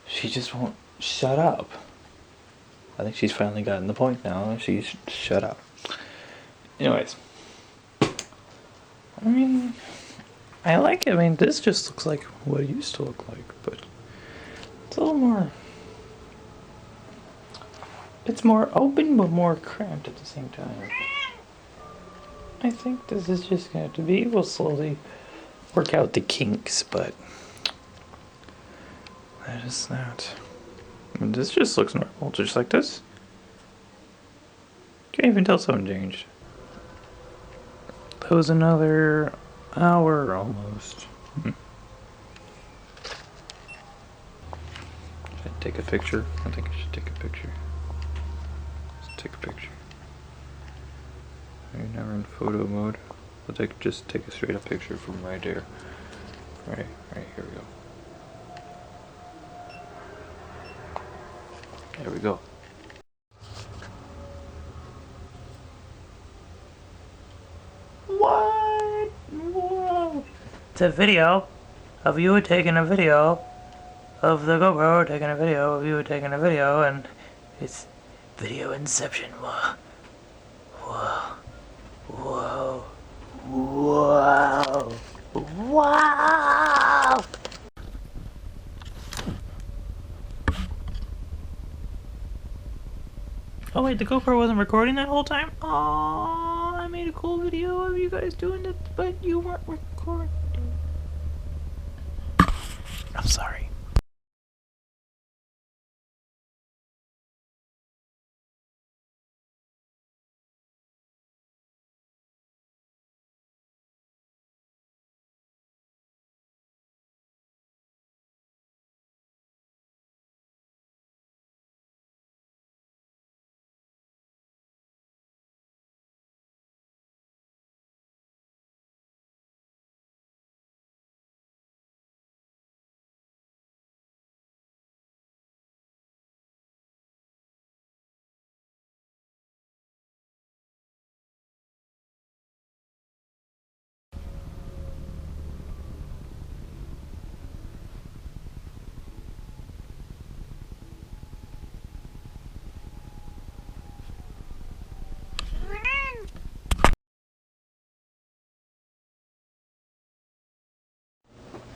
She just won't shut up. I think she's finally gotten the point now. She's shut up. Anyways. I mean, I like it. I mean, this just looks like what it used to look like, but it's a little more... It's more open, but more cramped at the same time. I think this is just going to have to be... We'll slowly work out the kinks, but... That is that. I mean, this just looks normal, just like this. Can't even tell something changed. That was another hour almost. Should I take a picture? I think I should take a picture. Let's take a picture. Right now we're in photo mode. I'll just take a straight up picture from right there. Right here we go. There we go. What? Whoa. It's a video of you taking a video of the GoPro taking a video of you taking a video, and it's video inception. Whoa. Whoa. Whoa. Whoa. Wow. Oh wait, the GoPro wasn't recording that whole time? Aww, I made a cool video of you guys doing it, but you weren't recording. I'm sorry.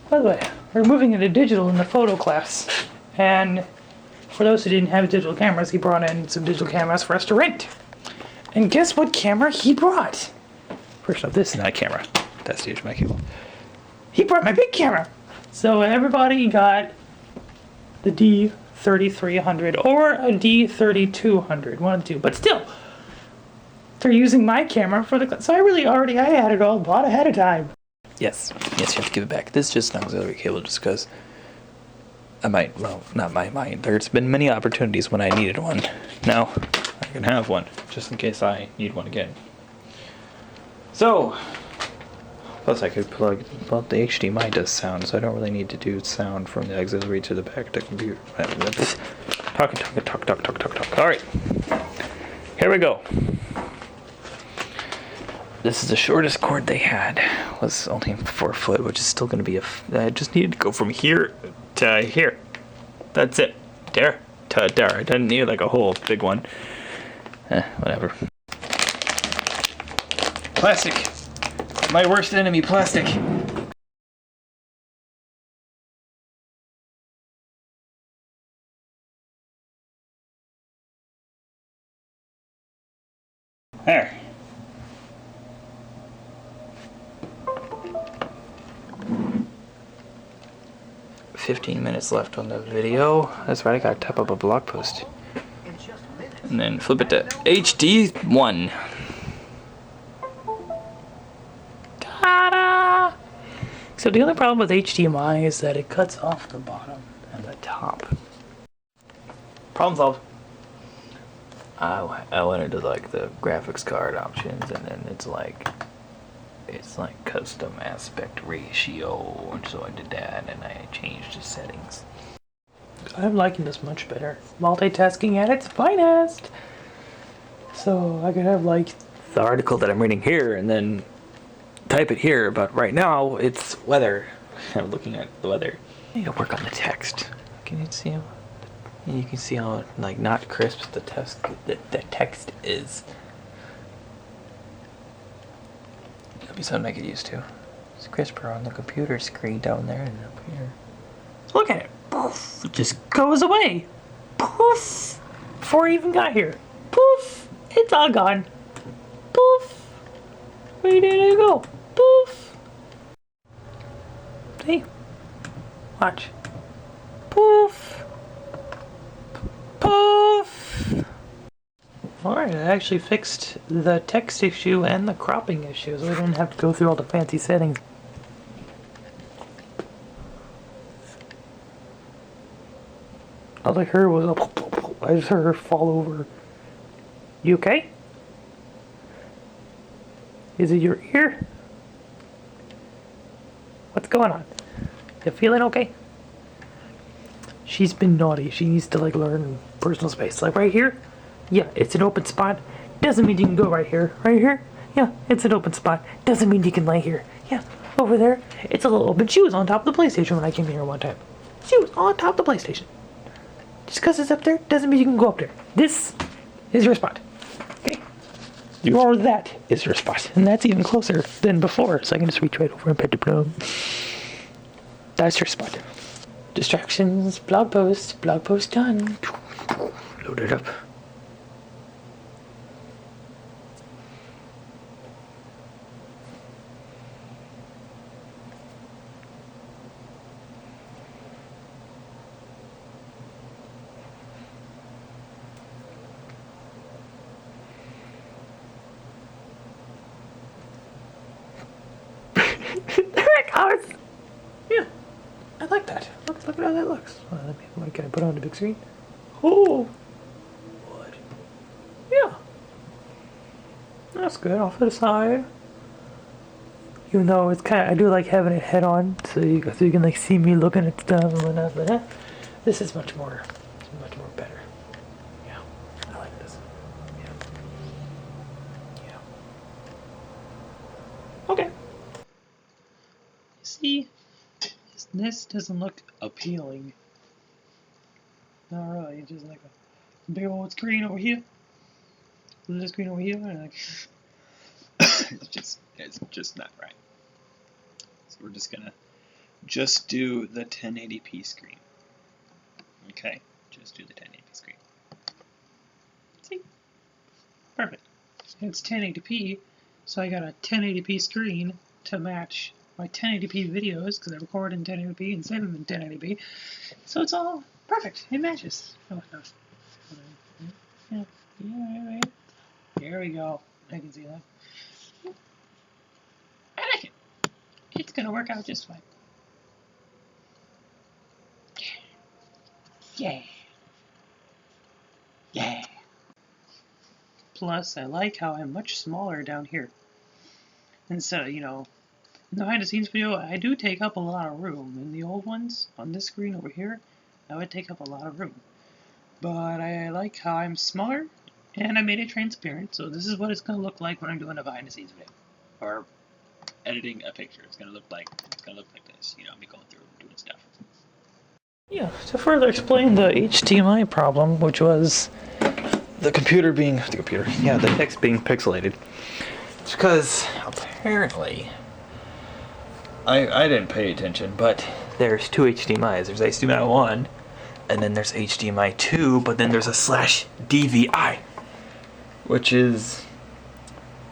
By the way, we're moving into digital in the photo class, and for those who didn't have digital cameras, he brought in some digital cameras for us to rent. And guess what camera he brought? First off, this is not a camera. That's the HDMI cable. He brought my big camera. So everybody got the D3300 or a D3200, one of the two. But still, they're using my camera for the class. So I had it all bought ahead of time. Yes, you have to give it back. This is just an auxiliary cable just because I might, well, not my. There's been many opportunities when I needed one. Now, I can have one, just in case I need one again. So, plus I could plug, well, the HDMI does sound, so I don't really need to do sound from the auxiliary to the back of the computer. Talk. Alright, here we go. This is the shortest cord they had. Was only 4 foot, which is still going to be I just needed to go from here to here. That's it. There to there. I didn't need like a whole big one. Whatever. Plastic. My worst enemy, plastic. There. 15 minutes left on the video. That's right, I gotta type up a blog post. And then flip it to HD1. Ta-da! So the only problem with HDMI is that it cuts off the bottom and the top. Problem solved. I went into like the graphics card options, and then it's like custom aspect ratio, and so I did that, and I changed the settings. I'm liking this much better. Multitasking at its finest. So I could have like the article that I'm reading here and then type it here, but right now it's weather. I'm looking at the weather. I need to work on the text. Can you see how? You can see how like not crisp the text is. That'd be something I could use too. It's crisper on the computer screen down there and up here. Look at it. Poof! It just goes away. Poof! Before I even got here. Poof! It's all gone. Poof! Where did it go? Poof! See? Watch. Poof! Poof! Alright, I actually fixed the text issue and the cropping issue, so I didn't have to go through all the fancy settings. All I heard was I just heard her fall over. You okay? Is it your ear? What's going on? You feeling okay? She's been naughty. She needs to like learn personal space. Like right here, yeah, it's an open spot. Doesn't mean you can go right here. Right here, yeah, it's an open spot. Doesn't mean you can lay here. Yeah, over there, it's a little open. She was on top of the PlayStation when I came here one time. She was on top of the PlayStation. Just because it's up there doesn't mean you can go up there. This is your spot. Okay? That is your spot. And that's even closer than before. So I can just reach right over and pet the plum. That's your spot. Distractions, blog post done. Load it up. There it goes. Yeah, I like that. Look at how that looks. What can I put on the big screen? Oh, what? Yeah, that's good. Off to the side. Even though it's kind of, I do like having it head on, so you can like see me looking at stuff and whatnot. But this is much more better. Yeah, I like this. Yeah. Okay. See, this doesn't look appealing. Not really. It's just like a big old screen over here. Little screen over here. And like it's just not right. So we're just gonna do the 1080p screen. Okay, just do the 1080p screen. See? Perfect. It's 1080p, so I got a 1080p screen to match my 1080p videos, because I record in 1080p and save them in 1080p. So it's all perfect. It matches. Oh, no. Yeah, right. There we go. I can see that. I like it. It's gonna work out just fine. Yeah. Yeah. Plus, I like how I'm much smaller down here. Instead of, in the behind the scenes video, I do take up a lot of room. In the old ones, on this screen over here, I would take up a lot of room. But I like how I'm smaller, and I made it transparent, so this is what it's going to look like when I'm doing a behind the scenes video. Or editing a picture. It's gonna look like this. Me going through and doing stuff. Yeah, to further explain the HDMI problem, which was the text being pixelated. It's because apparently I didn't pay attention, but there's two HDMIs. There's HDMI 1, and then there's HDMI 2, but then there's a /DVI, which is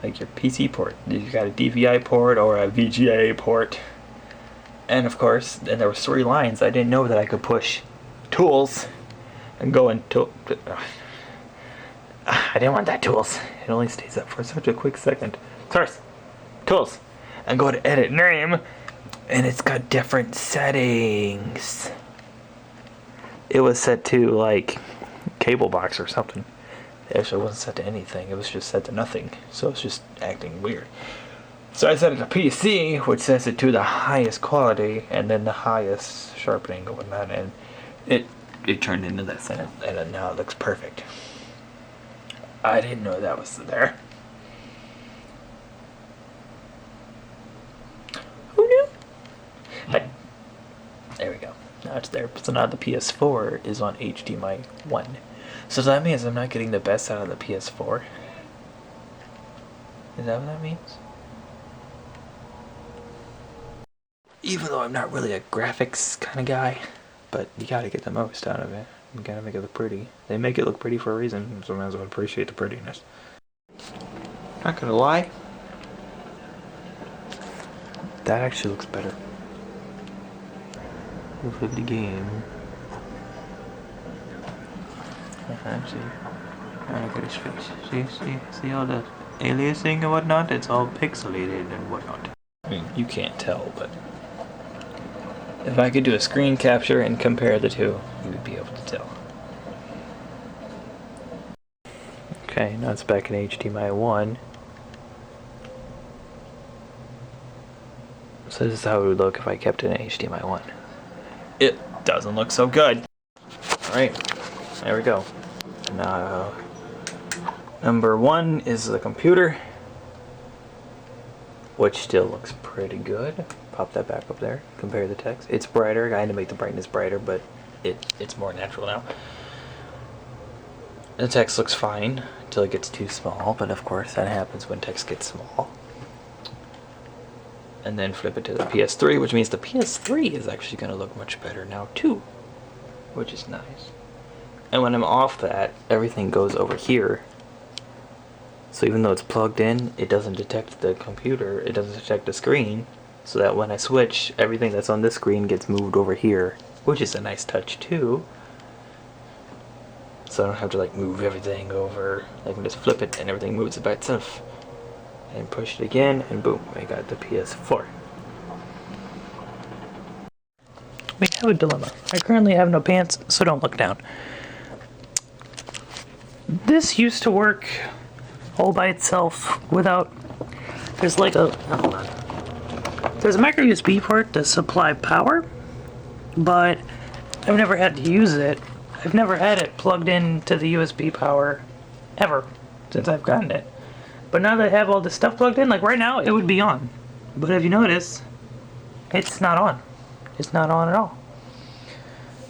like your PC port. You got a DVI port or a VGA port. And of course, then there were 3 lines. I didn't know that I could push tools and go into. I didn't want that tools. It only stays up for such a quick second. Source, tools, and go to edit name, and it's got different settings. It was set to like cable box or something. It actually wasn't set to anything. It was just set to nothing. So it's just acting weird. So I set it to PC, which sets it to the highest quality and then the highest sharpening and whatnot, and it turned into that setting, and now it looks perfect. I didn't know that was there. Who knew? There we go. Now it's there. So now the PS4 is on HDMI 1. So that means I'm not getting the best out of the PS4. Is that what that means? Even though I'm not really a graphics kind of guy, but you gotta get the most out of it. You gotta make it look pretty. They make it look pretty for a reason, so I might as well appreciate the prettiness. Not gonna lie, that actually looks better. Look at the game. Actually, look at his face. See all the aliasing and whatnot? It's all pixelated and whatnot. I mean, you can't tell, but if I could do a screen capture and compare the two, you would be able to tell. Okay, now it's back in HDMI 1. So this is how it would look if I kept it in HDMI 1. It doesn't look so good. Alright, there we go. Now, number 1 is the computer, which still looks pretty good. Pop that back up there, compare the text. It's brighter, I had to make the brightness brighter, but it's more natural now. The text looks fine until it gets too small, but of course that happens when text gets small. And then flip it to the PS3, which means the PS3 is actually going to look much better now too, which is nice. And when I'm off that, everything goes over here. So even though it's plugged in, it doesn't detect the computer, it doesn't detect the screen, so that when I switch, everything that's on this screen gets moved over here, which is a nice touch too. So I don't have to like move everything over. I can just flip it and everything moves by itself. And push it again, and boom, I got the PS4. We have a dilemma. I currently have no pants, so don't look down. This used to work all by itself without... There's like a... Hold on. There's a micro USB port to supply power, but I've never had to use it. I've never had it plugged into the USB power ever since I've gotten it. But now that I have all this stuff plugged in, like right now, it would be on. But if you notice, it's not on. It's not on at all.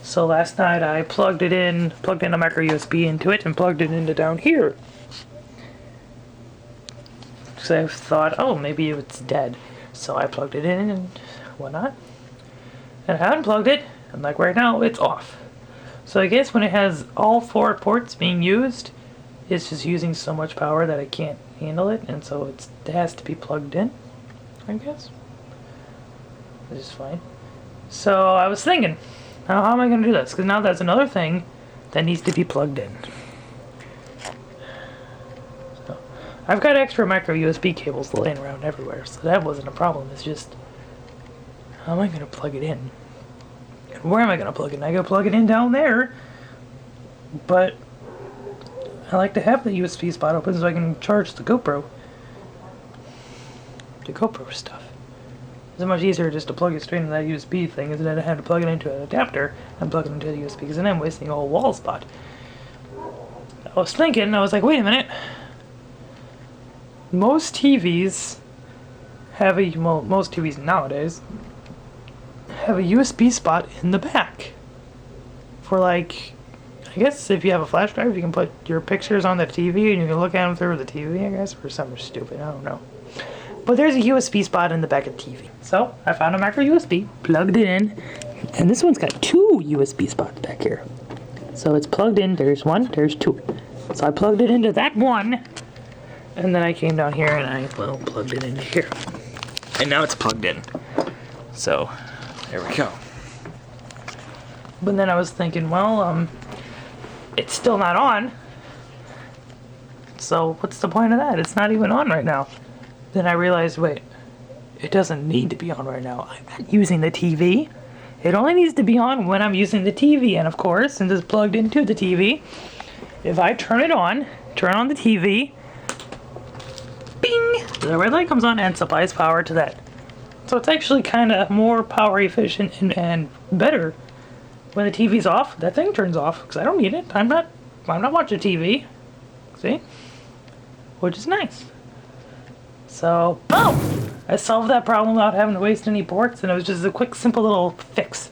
So last night I plugged in a micro USB into it and plugged it into down here. So I thought, oh, maybe it's dead. So I plugged it in and whatnot. And I unplugged it, and like right now, it's off. So I guess when it has all 4 ports being used, it's just using so much power that I can't handle it, and so it has to be plugged in, I guess. Which is fine. So I was thinking, how am I going to do this? Because now that's another thing that needs to be plugged in. So I've got extra micro USB cables laying around everywhere, so that wasn't a problem. It's just, how am I going to plug it in? And where am I going to plug it in? I go plug it in down there, but I like to have the USB spot open so I can charge the GoPro. The GoPro stuff. It's much easier just to plug it straight into that USB thing instead of having to plug it into an adapter and plug it into the USB, because then I'm wasting a whole wall spot. I was thinking, I was like, wait a minute. Most TVs have a, well, most TVs nowadays have a USB spot in the back. For like, I guess if you have a flash drive, you can put your pictures on the TV and you can look at them through the TV, I guess, or something stupid, I don't know. But there's a USB spot in the back of the TV. So I found a micro USB, plugged it in, and this one's got 2 USB spots back here. So it's plugged in, there's 1, there's 2. So I plugged it into that one, and then I came down here and I, well, plugged it into here. And now it's plugged in. So, there we go. But then I was thinking, well, it's still not on. So what's the point of that? It's not even on right now. Then I realized, wait, it doesn't need to be on right now. I'm not using the TV. It only needs to be on when I'm using the TV. And of course, since it's plugged into the TV, if I turn it on, turn on the TV, bing, the red light comes on and supplies power to that. So it's actually kind of more power efficient and better. When the TV's off, that thing turns off because I don't need it. I'm not watching TV. See? Which is nice. So, boom! I solved that problem without having to waste any ports, and it was just a quick, simple little fix.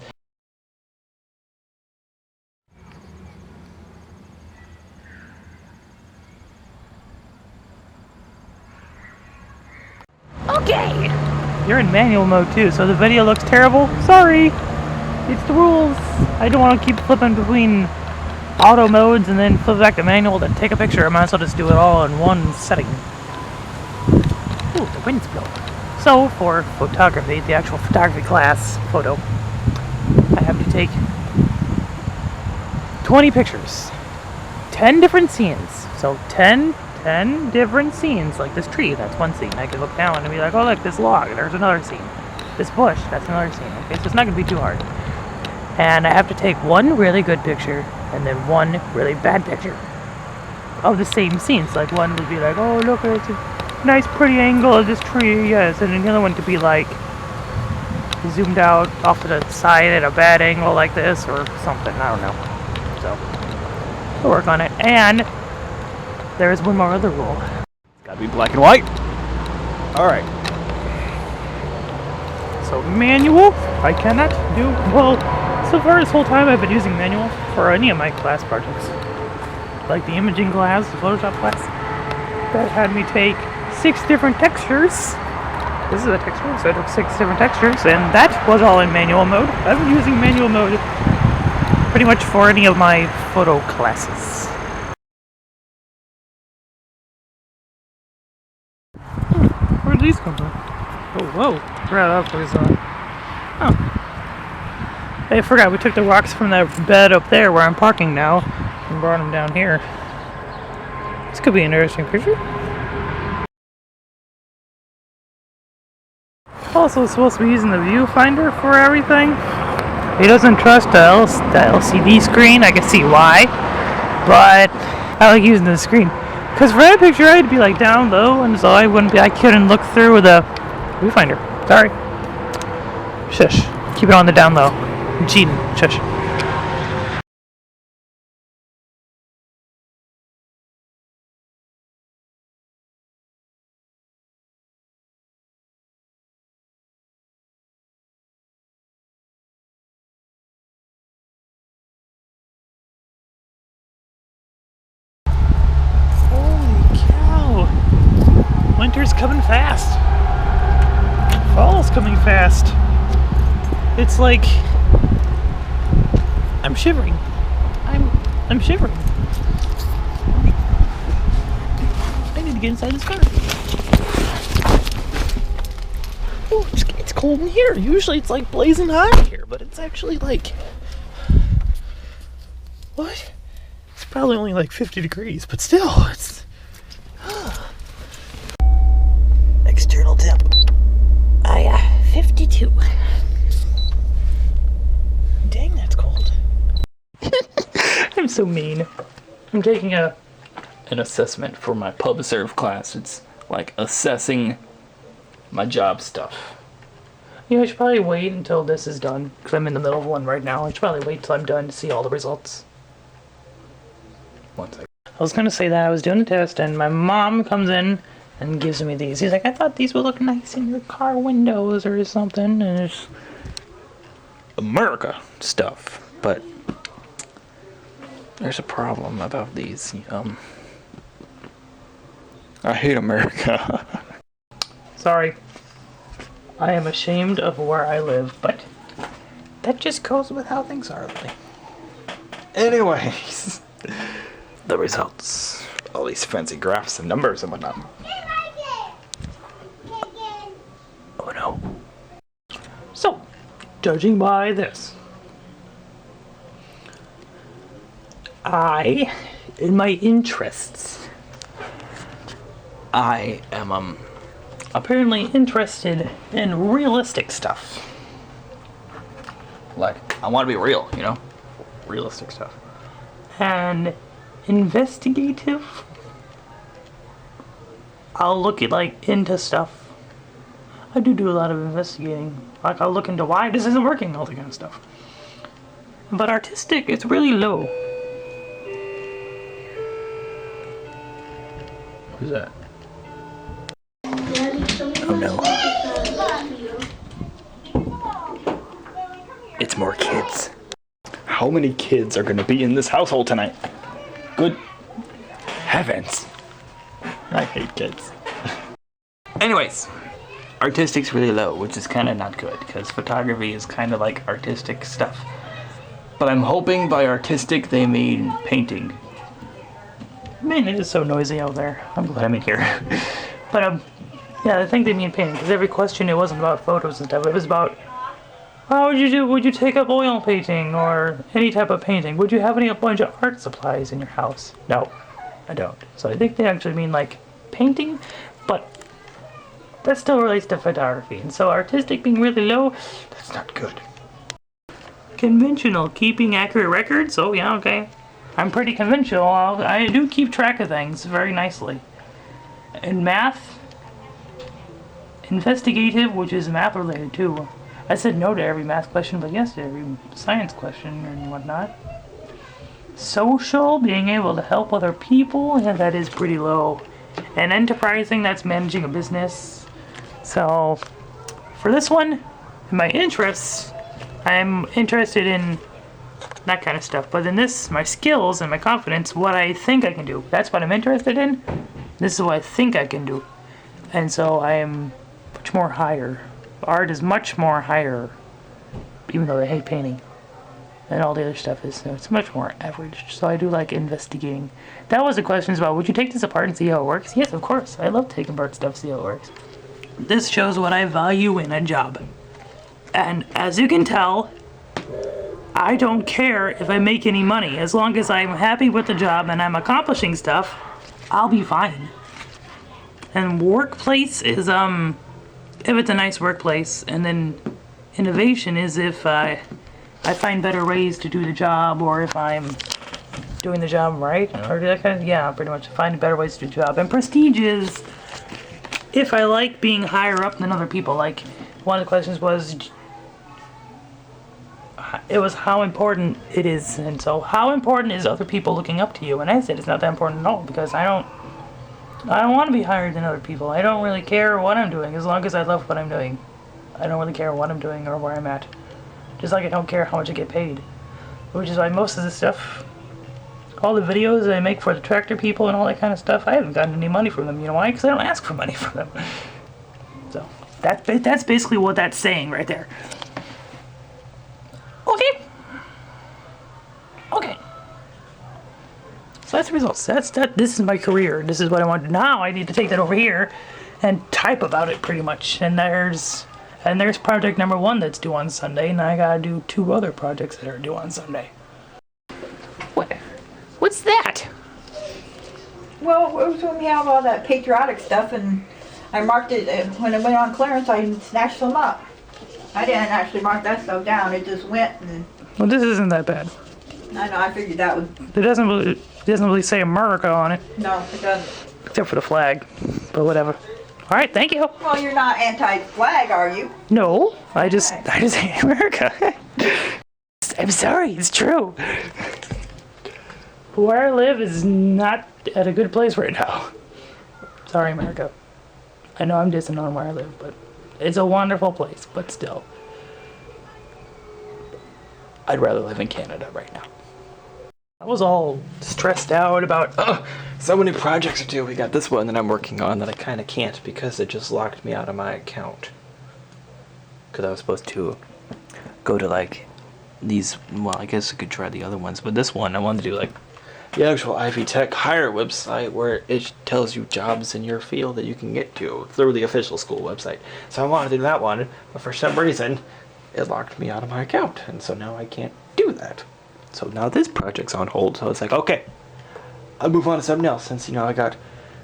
Okay! You're in manual mode too, so the video looks terrible. Sorry! It's the rules! I don't want to keep flipping between auto modes and then flip back to manual to take a picture. I might as well just do it all in one setting. Ooh, the wind's blowing. So, for photography, the actual photography class photo, I have to take 20 pictures. 10 different scenes. So 10 different scenes, like this tree, that's one scene. I could look down and be like, oh look, this log, there's another scene. This bush, that's another scene. Okay, so it's not going to be too hard. And I have to take one really good picture and then one really bad picture of the same scenes. Like one would be like, oh look, it's a nice pretty angle of this tree, yes. And then the other one could be like zoomed out off to the side at a bad angle like this or something, I don't know. So, we'll work on it. And there is one more other rule. It's gotta be black and white. Alright. So manual, I cannot do, well, So far this whole time I've been using manual for any of my class projects. Like the imaging class, the Photoshop class. That had me take 6 different textures. This is a texture, so I took 6 different textures, and that was all in manual mode. I've been using manual mode pretty much for any of my photo classes. Where did these come from? Oh, whoa. Right up was oh. Hey, I forgot we took the rocks from that bed up there where I'm parking now and brought them down here. This could be an interesting picture. Also supposed to be using the viewfinder for everything. He doesn't trust the LCD screen. I can see why, but I like using the screen. Because for that picture, I'd be like down low, and so I couldn't look through with a viewfinder. Sorry. Shush. Keep it on the down low. I'm cheating. Shush. Holy cow. Winter's coming fast. Fall's coming fast. It's like I'm shivering. I'm shivering. I need to get inside this car. Oh, it's cold in here. Usually it's like blazing hot here, but it's actually like what? It's probably only like 50 degrees, but still, it's external temp. 52. Dang, that's cold. I'm so mean. I'm taking an assessment for my pub serve class. It's like assessing my job stuff. Yeah, I should probably wait until this is done, because I'm in the middle of one right now. I should probably wait till I'm done to see all the results. One second. I was gonna say that I was doing a test, and my mom comes in and gives me these. He's like, I thought these would look nice in your car windows or something, and it's America stuff. But there's a problem about these. I hate America. Sorry. I am ashamed of where I live, but that just goes with how things are lately. Anyways, the results. All these fancy graphs and numbers and whatnot. Oh no. So, judging by this, in my interests, I am apparently interested in realistic stuff. Like, I want to be real, you know? Realistic stuff. And investigative, I'll look at, like, into stuff. I do a lot of investigating. Like, I'll look into why this isn't working, all that kind of stuff. But artistic, it's really low. Who's that? Oh no. It's more kids. How many kids are gonna be in this household tonight? Good heavens. I hate kids. Anyways, artistic's really low, which is kind of not good, because photography is kind of like artistic stuff. But I'm hoping by artistic they mean painting. Man, it is so noisy out there. I'm glad I'm in here. But yeah, I think they mean painting, because every question, it wasn't about photos and stuff. It was about, how would you take up oil painting or any type of painting? Would you have a bunch of art supplies in your house? No, I don't. So I think they actually mean like painting, but that still relates to photography. And so artistic being really low, that's not good. Conventional, keeping accurate records? Oh yeah, okay. I'm pretty conventional. I do keep track of things very nicely. In math, investigative, which is math related too. I said no to every math question, but yes to every science question and whatnot. Social, being able to help other people, yeah, that is pretty low. And enterprising, that's managing a business. So, for this one, in my interests, I'm interested in that kind of stuff. But in this, my skills and my confidence, what I think I can do. That's what I'm interested in. This is what I think I can do. And so I am much more higher. Art is much more higher, even though I hate painting. And all the other stuff is, it's much more average. So I do like investigating. That was the question as well. Would you take this apart and see how it works? Yes, of course. I love taking apart stuff, see how it works. This shows what I value in a job. And as you can tell, I don't care if I make any money. As long as I'm happy with the job and I'm accomplishing stuff, I'll be fine. And workplace is, if it's a nice workplace. And then innovation is if I find better ways to do the job, or if I'm doing the job right, or that kind of, yeah, pretty much find better ways to do the job. And prestige is if I like being higher up than other people. Like, one of the questions was, it was how important it is, and so how important is other people looking up to you? And I said it's not that important at all, because I don't want to be higher than other people. I don't really care what I'm doing, as long as I love what I'm doing. I don't really care what I'm doing or where I'm at. Just like I don't care how much I get paid. Which is why most of the stuff, all the videos I make for the tractor people and all that kind of stuff, I haven't gotten any money from them. You know why? Because I don't ask for money from them. So that's basically what that's saying right there. Okay. So that's the results. This is my career. This is what I want to do. Now I need to take that over here and type about it pretty much. And there's project number 1 that's due on Sunday, and I gotta do 2 other projects that are due on Sunday. What's that? Well, it was when we have all that patriotic stuff, and I marked it when it went on clearance. I snatched them up. I didn't actually mark that stuff down. It just went, and Well, this isn't that bad. I know. I figured that would. It doesn't really say America on it, No, it doesn't. except for the flag. But whatever. All right, thank you. Well, you're not anti-flag, are you? No, I just hate America. I'm sorry, it's true. Where I live is not at a good place right now. Sorry, America. I know I'm dissing on where I live, but it's a wonderful place, but still. I'd rather live in Canada right now. I was all stressed out about, So many projects to do. We got this one that I'm working on that I kind of can't because it just locked me out of my account. Because I was supposed to go to like these, well, I guess I could try the other ones, but this one I wanted to do like the actual Ivy Tech Hire website where it tells you jobs in your field that you can get to through the official school website. So I wanted to do that one, but for some reason it locked me out of my account, and so now I can't do that. So now this project's on hold, so it's like, okay, I'll move on to something else since, you know, I got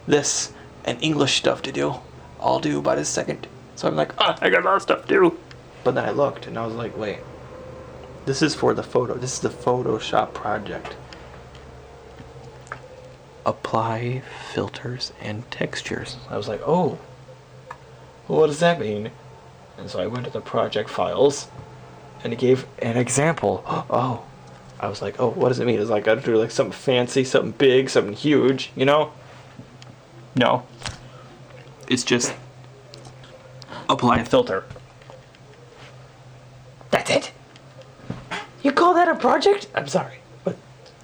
this and English stuff to do. I'll do by the second. So I'm like, I got a lot of stuff to do. But then I looked and I was like, wait, this is for the photo. This is the Photoshop project. Apply filters and textures. I was like, oh, well, what does that mean? And so I went to the project files and it gave an example. Oh, I was like, oh, what does it mean? Is like I gotta do like something fancy, something big, something huge, you know? No. It's just apply a filter. that's it? You call that a project? I'm sorry, but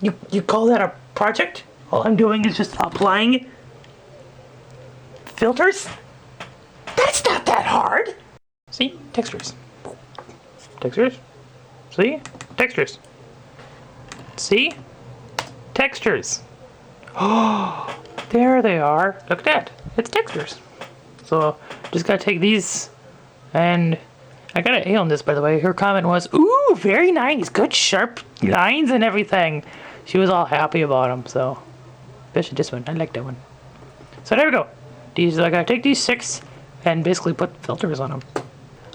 you call that a project? All I'm doing is just applying filters? That's not that hard! See? Textures. Textures? See? Textures. See? Textures. Oh, there they are. Look at that. It's textures. So, just gotta take these, and I got an A on this, by the way. Her comment was, ooh, very nice. Good sharp lines and everything. She was all happy about them, so. Especially this one. I like that one. So there we go. These, I gotta take these 6 and basically put filters on them.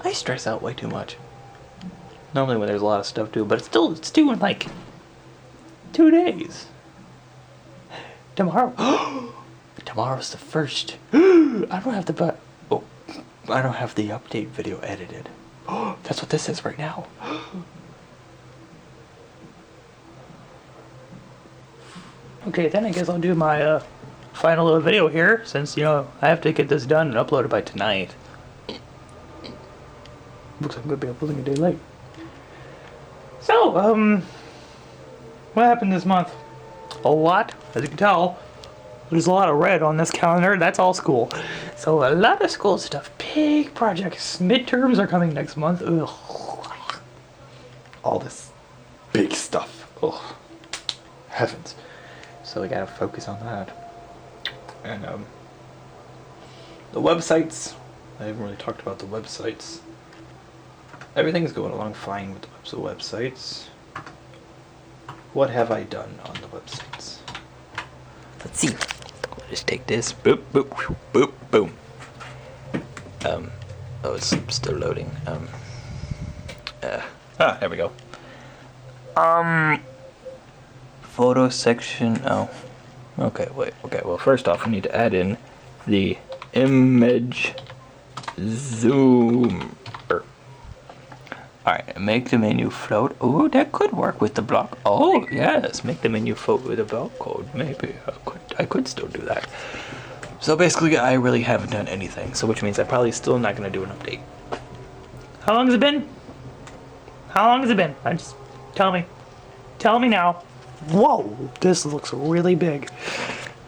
I stress out way too much. Normally when there's a lot of stuff to do, but it's due in like 2 days. Tomorrow. Tomorrow's the 1st. I don't have the I don't have the update video edited. That's what this is right now. Okay, then I guess I'll do my final little video here, since, you know, I have to get this done and uploaded by tonight. Looks like I'm gonna be uploading a day late. what happened this month? A lot, as you can tell. There's a lot of red on this calendar. That's all school. So a lot of school stuff. Big projects. Midterms are coming next month. Ugh. All this big stuff. Ugh. Heavens. So we gotta focus on that. And the websites. I haven't really talked about the websites. Everything's going along fine with the websites. What have I done on the websites? Let's see. We'll just take this. Boop, boop, boop, boom. Oh, it's still loading. There we go. Photo section. Oh. Okay, wait. Okay, well, first off, we need to add in the image zoomer. Alright, make the menu float. Oh, that could work with the block. Oh, yes, make the menu float with a block code. Maybe I could still do that. So basically, I really haven't done anything. So which means I'm probably still not going to do an update. How long has it been? How long has it been? Tell me. Tell me now. Whoa, this looks really big.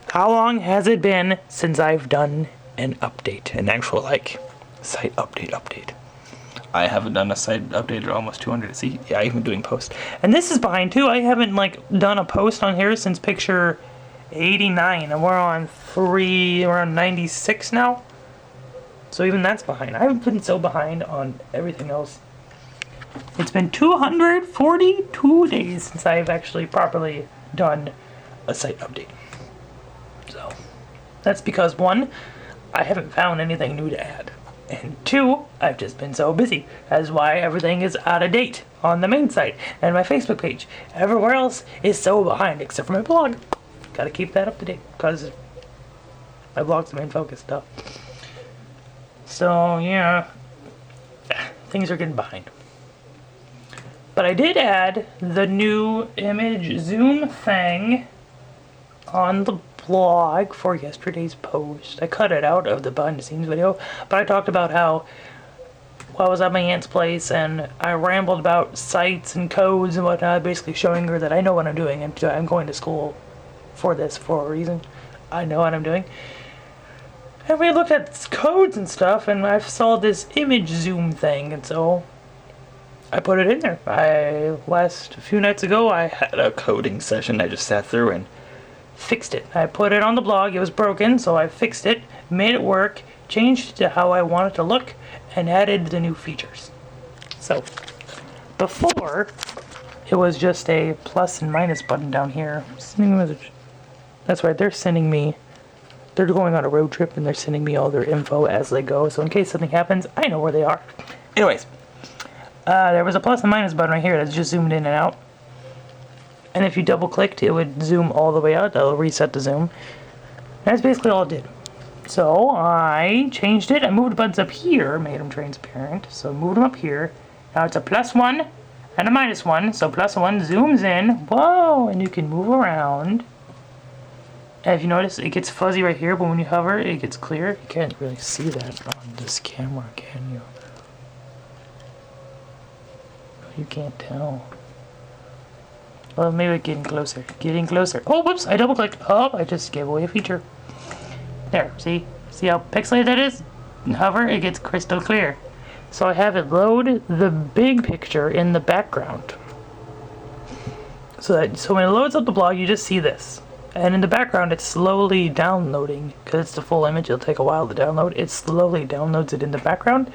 How long has it been since I've done an update? An actual, like, site update. I haven't done a site update at almost 200. See, yeah, I've been doing posts. And this is behind too. I haven't done a post on here since picture 89, and we're on 96 now. So even that's behind. I haven't been so behind on everything else. It's been 242 days since I've actually properly done a site update. So that's because 1, I haven't found anything new to add. And 2, I've just been so busy. That's why everything is out of date on the main site and my Facebook page. Everywhere else is so behind, except for my blog. Gotta keep that up to date, because my blog's the main focus stuff. So, yeah, things are getting behind. But I did add the new image zoom thing on the blog for yesterday's post. I cut it out of the behind the scenes video, but I talked about how I was at my aunt's place and I rambled about sites and codes and whatnot, basically showing her that I know what I'm doing and I'm going to school for this for a reason. I know what I'm doing. And we looked at codes and stuff, and I saw this image zoom thing, and so I put it in there. A few nights ago, I had a coding session I just sat through and fixed it. I put it on the blog. It was broken, so I fixed it, made it work, changed it to how I want it to look, and added the new features. So, before, it was just a plus and minus button down here. Sending a message. That's right, they're going on a road trip and they're sending me all their info as they go, so in case something happens, I know where they are. Anyways, there was a plus and minus button right here that's just zoomed in and out. And if you double clicked, it would zoom all the way out. That'll reset the zoom. That's basically all it did. So I changed it. I moved the buttons up here, made them transparent. So moved them up here. Now it's a +1 and a -1. So +1 zooms in. Whoa! And you can move around. And if you notice, it gets fuzzy right here, but when you hover, it gets clear. You can't really see that on this camera, can you? You can't tell. Well, maybe getting closer. Getting closer. Oh, whoops! I double clicked. Oh, I just gave away a feature. There, see? See how pixelated that is? And hover, it gets crystal clear. So I have it load the big picture in the background. So when it loads up the blog, you just see this. And in the background, it's slowly downloading. Because it's the full image, it'll take a while to download. It slowly downloads it in the background.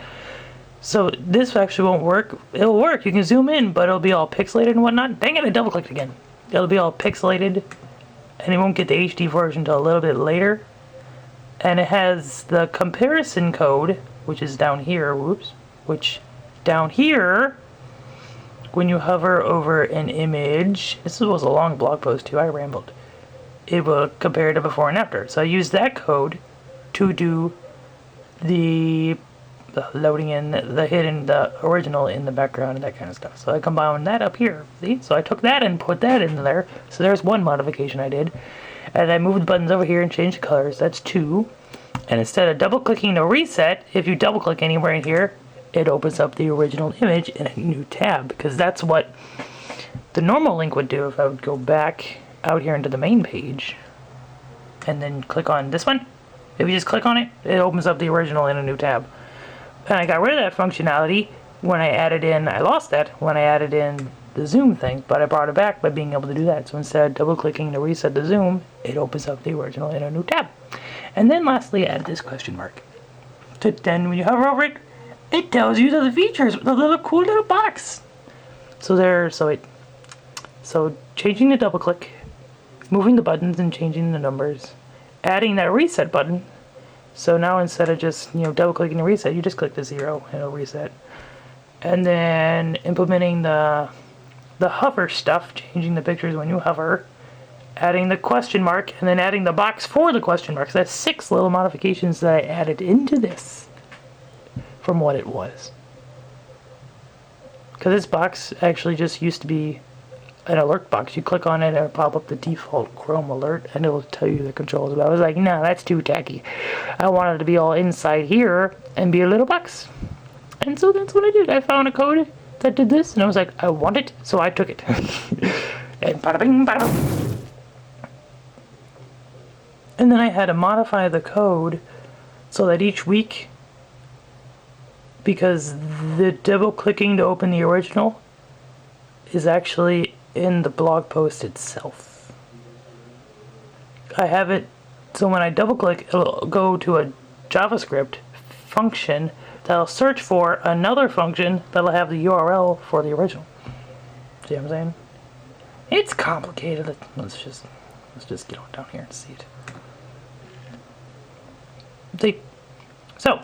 So this actually won't work. It'll work, you can zoom in, but it'll be all pixelated and whatnot. Dang it, I double clicked again. It'll be all pixelated, and it won't get the HD version until a little bit later. And it has the comparison code, which is down here, which down here, when you hover over an image, this was a long blog post too, I rambled. It will compare to before and after. So I use that code to do the loading in the original in the background and that kind of stuff. So I combined that up here. See? So I took that and put that in there. So there's one modification I did. And I moved the buttons over here and changed the colors. That's 2. And instead of double clicking to reset, if you double click anywhere in here, it opens up the original image in a new tab, because that's what the normal link would do, if I would go back out here into the main page and then click on this one, if you just click on it, it opens up the original in a new tab. And I got rid of that functionality when I added in, I lost that when I added in the zoom thing, but I brought it back by being able to do that. So instead of double clicking to reset the zoom, it opens up the original in a new tab. And then lastly, add this question mark. So then when you hover over it, it tells you the features with a little cool little box. So changing the double click, moving the buttons and changing the numbers, adding that reset button. So now instead of just, double clicking to reset, you just click the 0 and it'll reset. And then implementing the hover stuff, changing the pictures when you hover, adding the question mark, and then adding the box for the question mark. So that's 6 little modifications that I added into this from what it was. Because this box actually just used to be an alert box. You click on it and it'll pop up the default Chrome alert and it'll tell you the controls. But I was like, no, that's too tacky. I wanted it to be all inside here and be a little box. And so that's what I did. I found a code that did this and I was like, I want it, so I took it. And bada bing, bada boom. And then I had to modify the code so that each week, because the double clicking to open the original is actually in the blog post itself. I have it so when I double click, it'll go to a JavaScript function that'll search for another function that'll have the URL for the original. See what I'm saying? It's complicated. Let's just get on down here and see it. See, so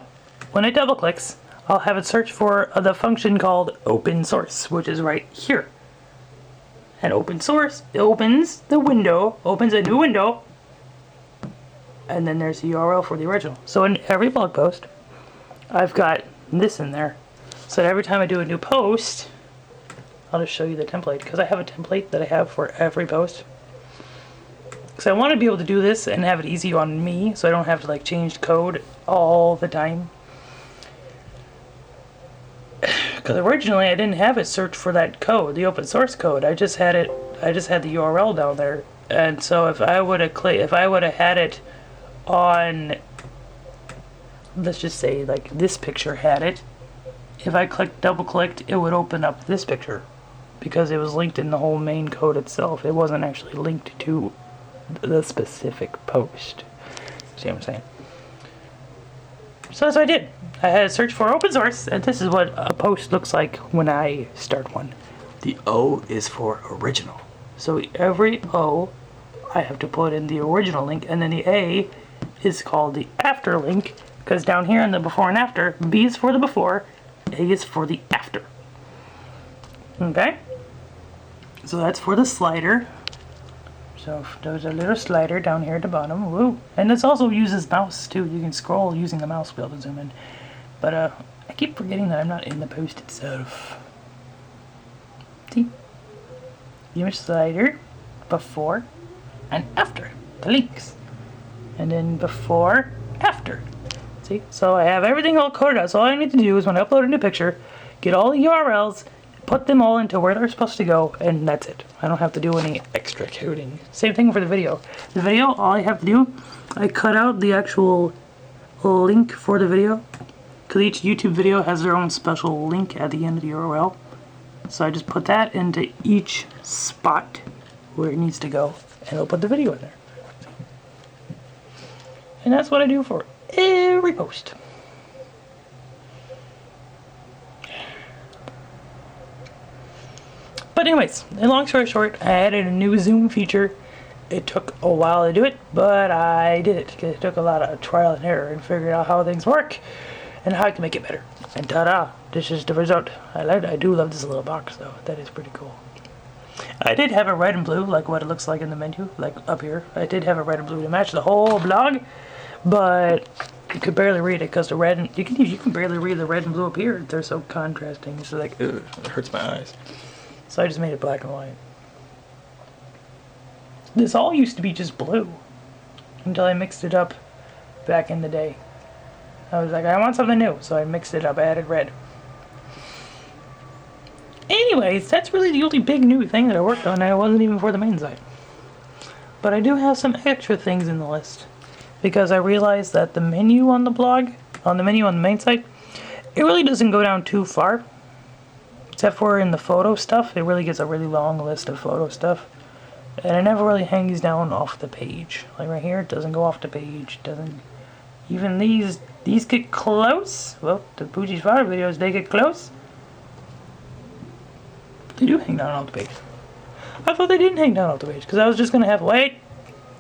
when it double clicks, I'll have it search for the function called open source, which is right here. And open source, it opens the window, opens a new window, and then there's the URL for the original. So in every blog post, I've got this in there. So that every time I do a new post, I'll just show you the template, because I have a template that I have for every post. Because I want to be able to do this and have it easy on me, so I don't have to change code all the time. Because originally I didn't have it search for that code, the open source code. I just had the URL down there. And so if I would have had it on, let's just say this picture had it, if I double clicked, it would open up this picture because it was linked in the whole main code itself. It wasn't actually linked to the specific post. See what I'm saying? So that's what I did. I had to search for open source, and this is what a post looks like when I start one. The O is for original. So every O, I have to put in the original link, and then the A is called the after link, because down here in the before and after, B is for the before, A is for the after. Okay? So that's for the slider. So there's a little slider down here at the bottom. Woo! And this also uses mouse too. You can scroll using the mouse to be able to zoom in. But I keep forgetting that I'm not in the post itself. See? Image slider, before, and after. The links. And then before, after. See? So I have everything all coded out. So all I need to do is when I upload a new picture, get all the URLs, put them all into where they're supposed to go, and that's it. I don't have to do any extra coding. Same thing for the video. The video, all I have to do, I cut out the actual link for the video, because each YouTube video has their own special link at the end of the URL. So I just put that into each spot where it needs to go, and it'll put the video in there. And that's what I do for every post. But anyways, long story short, I added a new zoom feature. It took a while to do it, but I did it because it took a lot of trial and error and figuring out how things work and how I can make it better. And ta-da! This is the result. I do love this little box though. That is pretty cool. I did have a red and blue, like what it looks like in the menu, like up here. I did have a red and blue to match the whole blog, but you could barely read it because the red and you can barely read the red and blue up here. They're so contrasting. It's like, ugh, it hurts my eyes. So I just made it black and white. This all used to be just blue until I mixed it up back in the day. I was like, I want something new, so I mixed it up. I added red. Anyway. anyways, that's really the only big new thing that I worked on, and it wasn't even for the main site. But I do have some extra things in the list, because I realized that the menu on the blog, on the menu on the main site, it really doesn't go down too far. Except for in the photo stuff, it really gets a really long list of photo stuff. And it never really hangs down off the page. Like right here, it doesn't go off the page. Doesn't even these get close. Well, the Poochie's Fire videos, they get close. They do hang down off the page. I thought they didn't hang down off the page because I was just gonna have wait.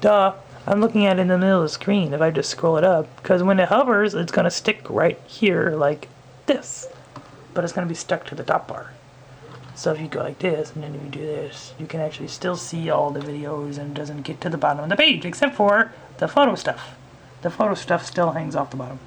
Duh. I'm looking at it in the middle of the screen if I just scroll it up. Because when it hovers, it's gonna stick right here like this. But it's gonna be stuck to the top bar. So if you go like this, and then if you do this, you can actually still see all the videos and it doesn't get to the bottom of the page, except for the photo stuff. The photo stuff still hangs off the bottom.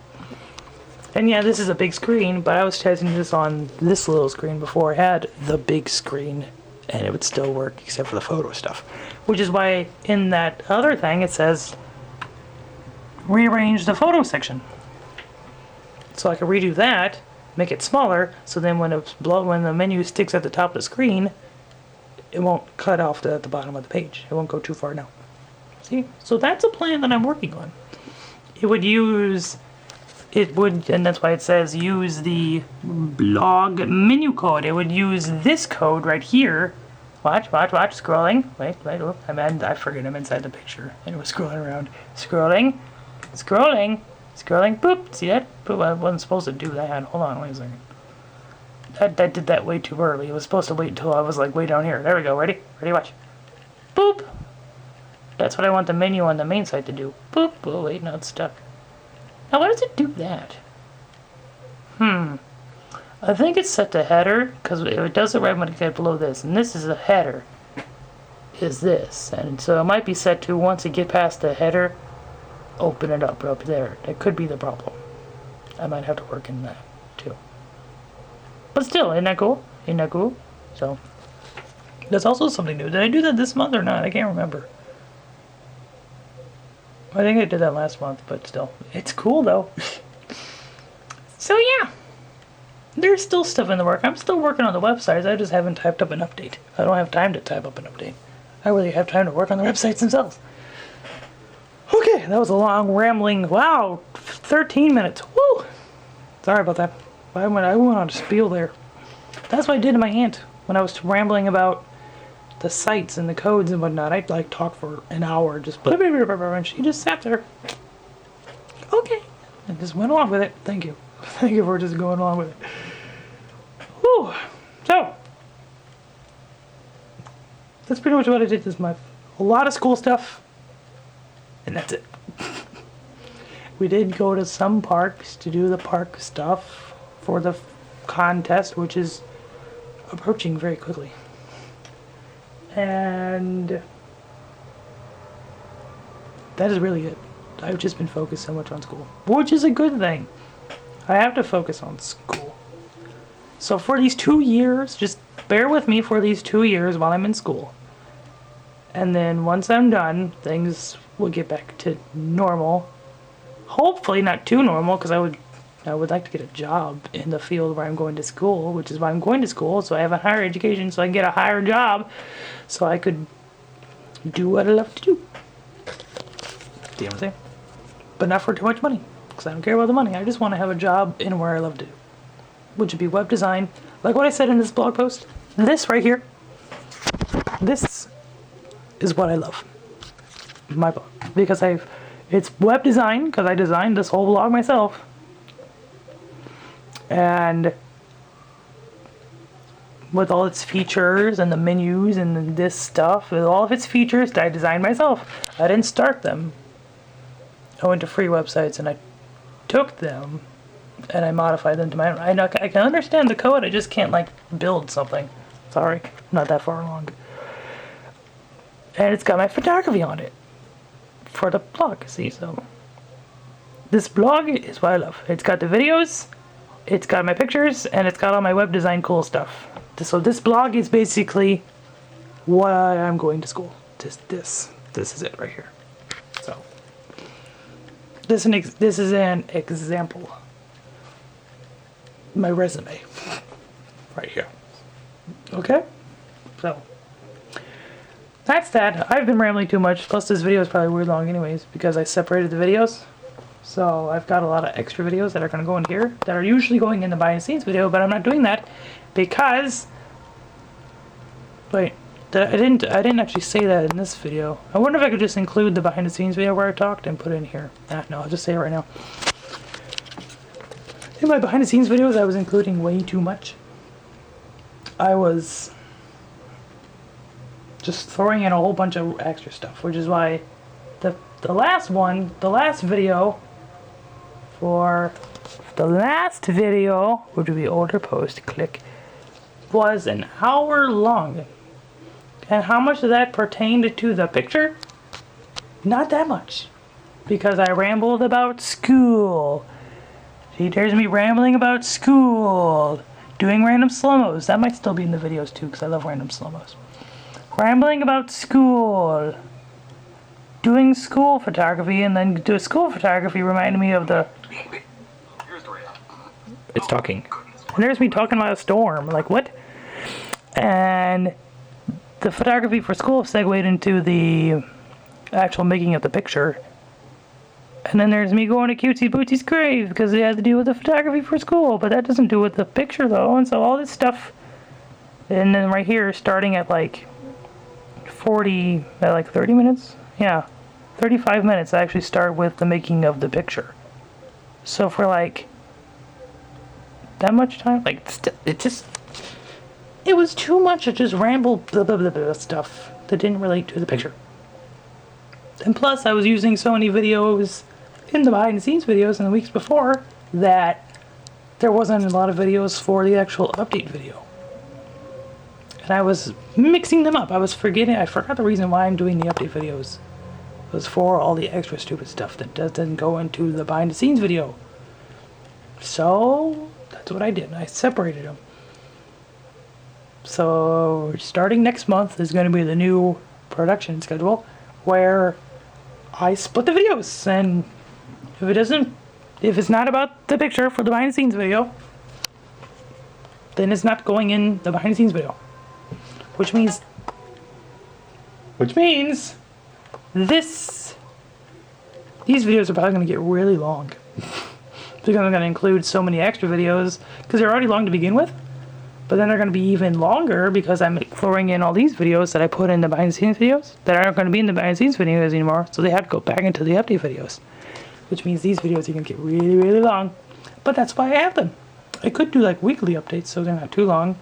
And yeah, this is a big screen, but I was testing this on this little screen before I had the big screen, and it would still work except for the photo stuff. Which is why in that other thing it says, rearrange the photo section. So I can redo that, make it smaller, so then when the menu sticks at the top of the screen, it won't cut off at the bottom of the page. It won't go too far now. See? So that's a plan that I'm working on. And that's why it says use the blog menu code. It would use this code right here. Watch, scrolling. Wait, oh, I forget I'm inside the picture. And it was scrolling around. Scrolling, boop, see that? Boop, I wasn't supposed to do that. Hold on, wait a second. That did that way too early. It was supposed to wait until I was like way down here. There we go, ready, watch. Boop! That's what I want the menu on the main site to do. Boop, oh wait, now it's stuck. Now why does it do that? I think it's set to header, because it does it right when it gets below this, and this is a header, is this, and so it might be set to once it get past the header, open it up there. That could be the problem. I might have to work in that too. But still, isn't that cool? So, that's also something new. Did I do that this month or not? I can't remember. I think I did that last month, but still. It's cool though. So yeah. There's still stuff in the work. I'm still working on the websites. I just haven't typed up an update. I don't have time to type up an update. I really have time to work on the websites themselves. Okay, that was a long rambling. Wow, 13 minutes. Woo! Sorry about that. I went on a spiel there. That's what I did to my aunt when I was rambling about the sites and the codes and whatnot. I'd like talk for an hour, just blah, blah, blah, blah, blah, and she just sat there. Okay, and just went along with it. Thank you. Thank you for just going along with it. Whew. So, that's pretty much what I did this month. A lot of school stuff, and that's it. We did go to some parks to do the park stuff for the contest, which is approaching very quickly. And that is really it. I've just been focused so much on school, which is a good thing. I have to focus on school. So for these 2 years, just bear with me for these 2 years while I'm in school. And then once I'm done, things will get back to normal. Hopefully not too normal, because I would like to get a job in the field where I'm going to school, which is why I'm going to school, so I have a higher education, so I can get a higher job, so I could do what I love to do. Do you know what I'm saying? But not for too much money, because I don't care about the money. I just want to have a job in where I love to do, which would be web design. Like what I said in this blog post, this right here, this is what I love. My blog, because it's web design, because I designed this whole blog myself. And with all its features and the menus and this stuff, with all of its features that I designed myself. I didn't start them. I went to free websites and I took them and I modified them to my own. I can understand the code, I just can't like build something. Sorry, not that far along. And it's got my photography on it for the blog, see, so this blog is what I love. It's got the videos, it's got my pictures, and it's got all my web design cool stuff. So this blog is basically why I'm going to school. This is it right here. So this is an example. My resume right here. Okay? So, that's that. I've been rambling too much, plus this video is probably weird long anyways, because I separated the videos. So, I've got a lot of extra videos that are going to go in here, that are usually going in the behind the scenes video, but I'm not doing that, because... Wait, I didn't actually say that in this video. I wonder if I could just include the behind the scenes video where I talked and put it in here. No, I'll just say it right now. In my behind the scenes videos, I was including way too much. I was just throwing in a whole bunch of extra stuff, which is why the last video, which would be older post, click, was an hour long. And how much of that pertained to the picture? Not that much. Because I rambled about school. See, there's me rambling about school. Doing random slow-mos. That might still be in the videos too, because I love random slow-mos. Rambling about school. Doing school photography, and then do school photography reminded me of the... It's talking. And there's me talking about a storm. Like, what? And the photography for school segued into the actual making of the picture. And then there's me going to Cutesy Bootsy's grave because it had to do with the photography for school, but that doesn't do with the picture though. And so all this stuff, and then right here, starting at like 30 minutes? Yeah, 35 minutes, I actually start with the making of the picture. So for like that much time, like it was too much to just ramble blah blah blah blah stuff that didn't relate to the picture. And plus, I was using so many videos in the behind the scenes videos in the weeks before that there wasn't a lot of videos for the actual update video. And I was mixing them up. I forgot the reason why I'm doing the update videos. It was for all the extra stupid stuff that doesn't go into the behind the scenes video. So, that's what I did. I separated them. So, starting next month is going to be the new production schedule where I split the videos, and if it's not about the picture for the behind the scenes video, then it's not going in the behind the scenes video. Which means these videos are probably going to get really long. Because I'm going to include so many extra videos, because they're already long to begin with. But then they're going to be even longer because I'm throwing in all these videos that I put in the behind the scenes videos that aren't going to be in the behind the scenes videos anymore. So they have to go back into the update videos. Which means these videos are going to get really, really long. But that's why I have them. I could do like weekly updates so they're not too long.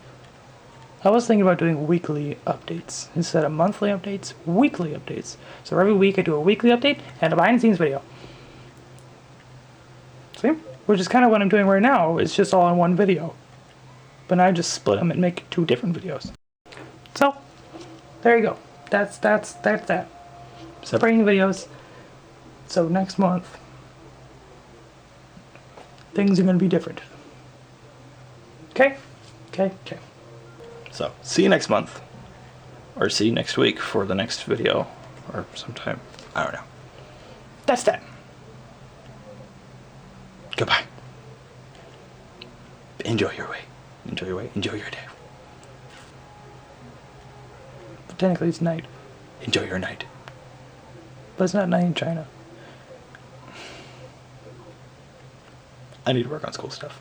I was thinking about doing weekly updates instead of monthly updates, weekly updates. So every week I do a weekly update and a behind the scenes video. See? Which is kind of what I'm doing right now. It's just all in one video. But now I just split them and make 2 different videos. So, there you go. That's that. Separating the videos. So next month, things are going to be different. Okay? Okay. So, see you next month. Or see you next week for the next video. Or sometime. I don't know. That's that. Goodbye. Enjoy your way. Enjoy your day. But technically it's night. Enjoy your night. But it's not night in China. I need to work on school stuff.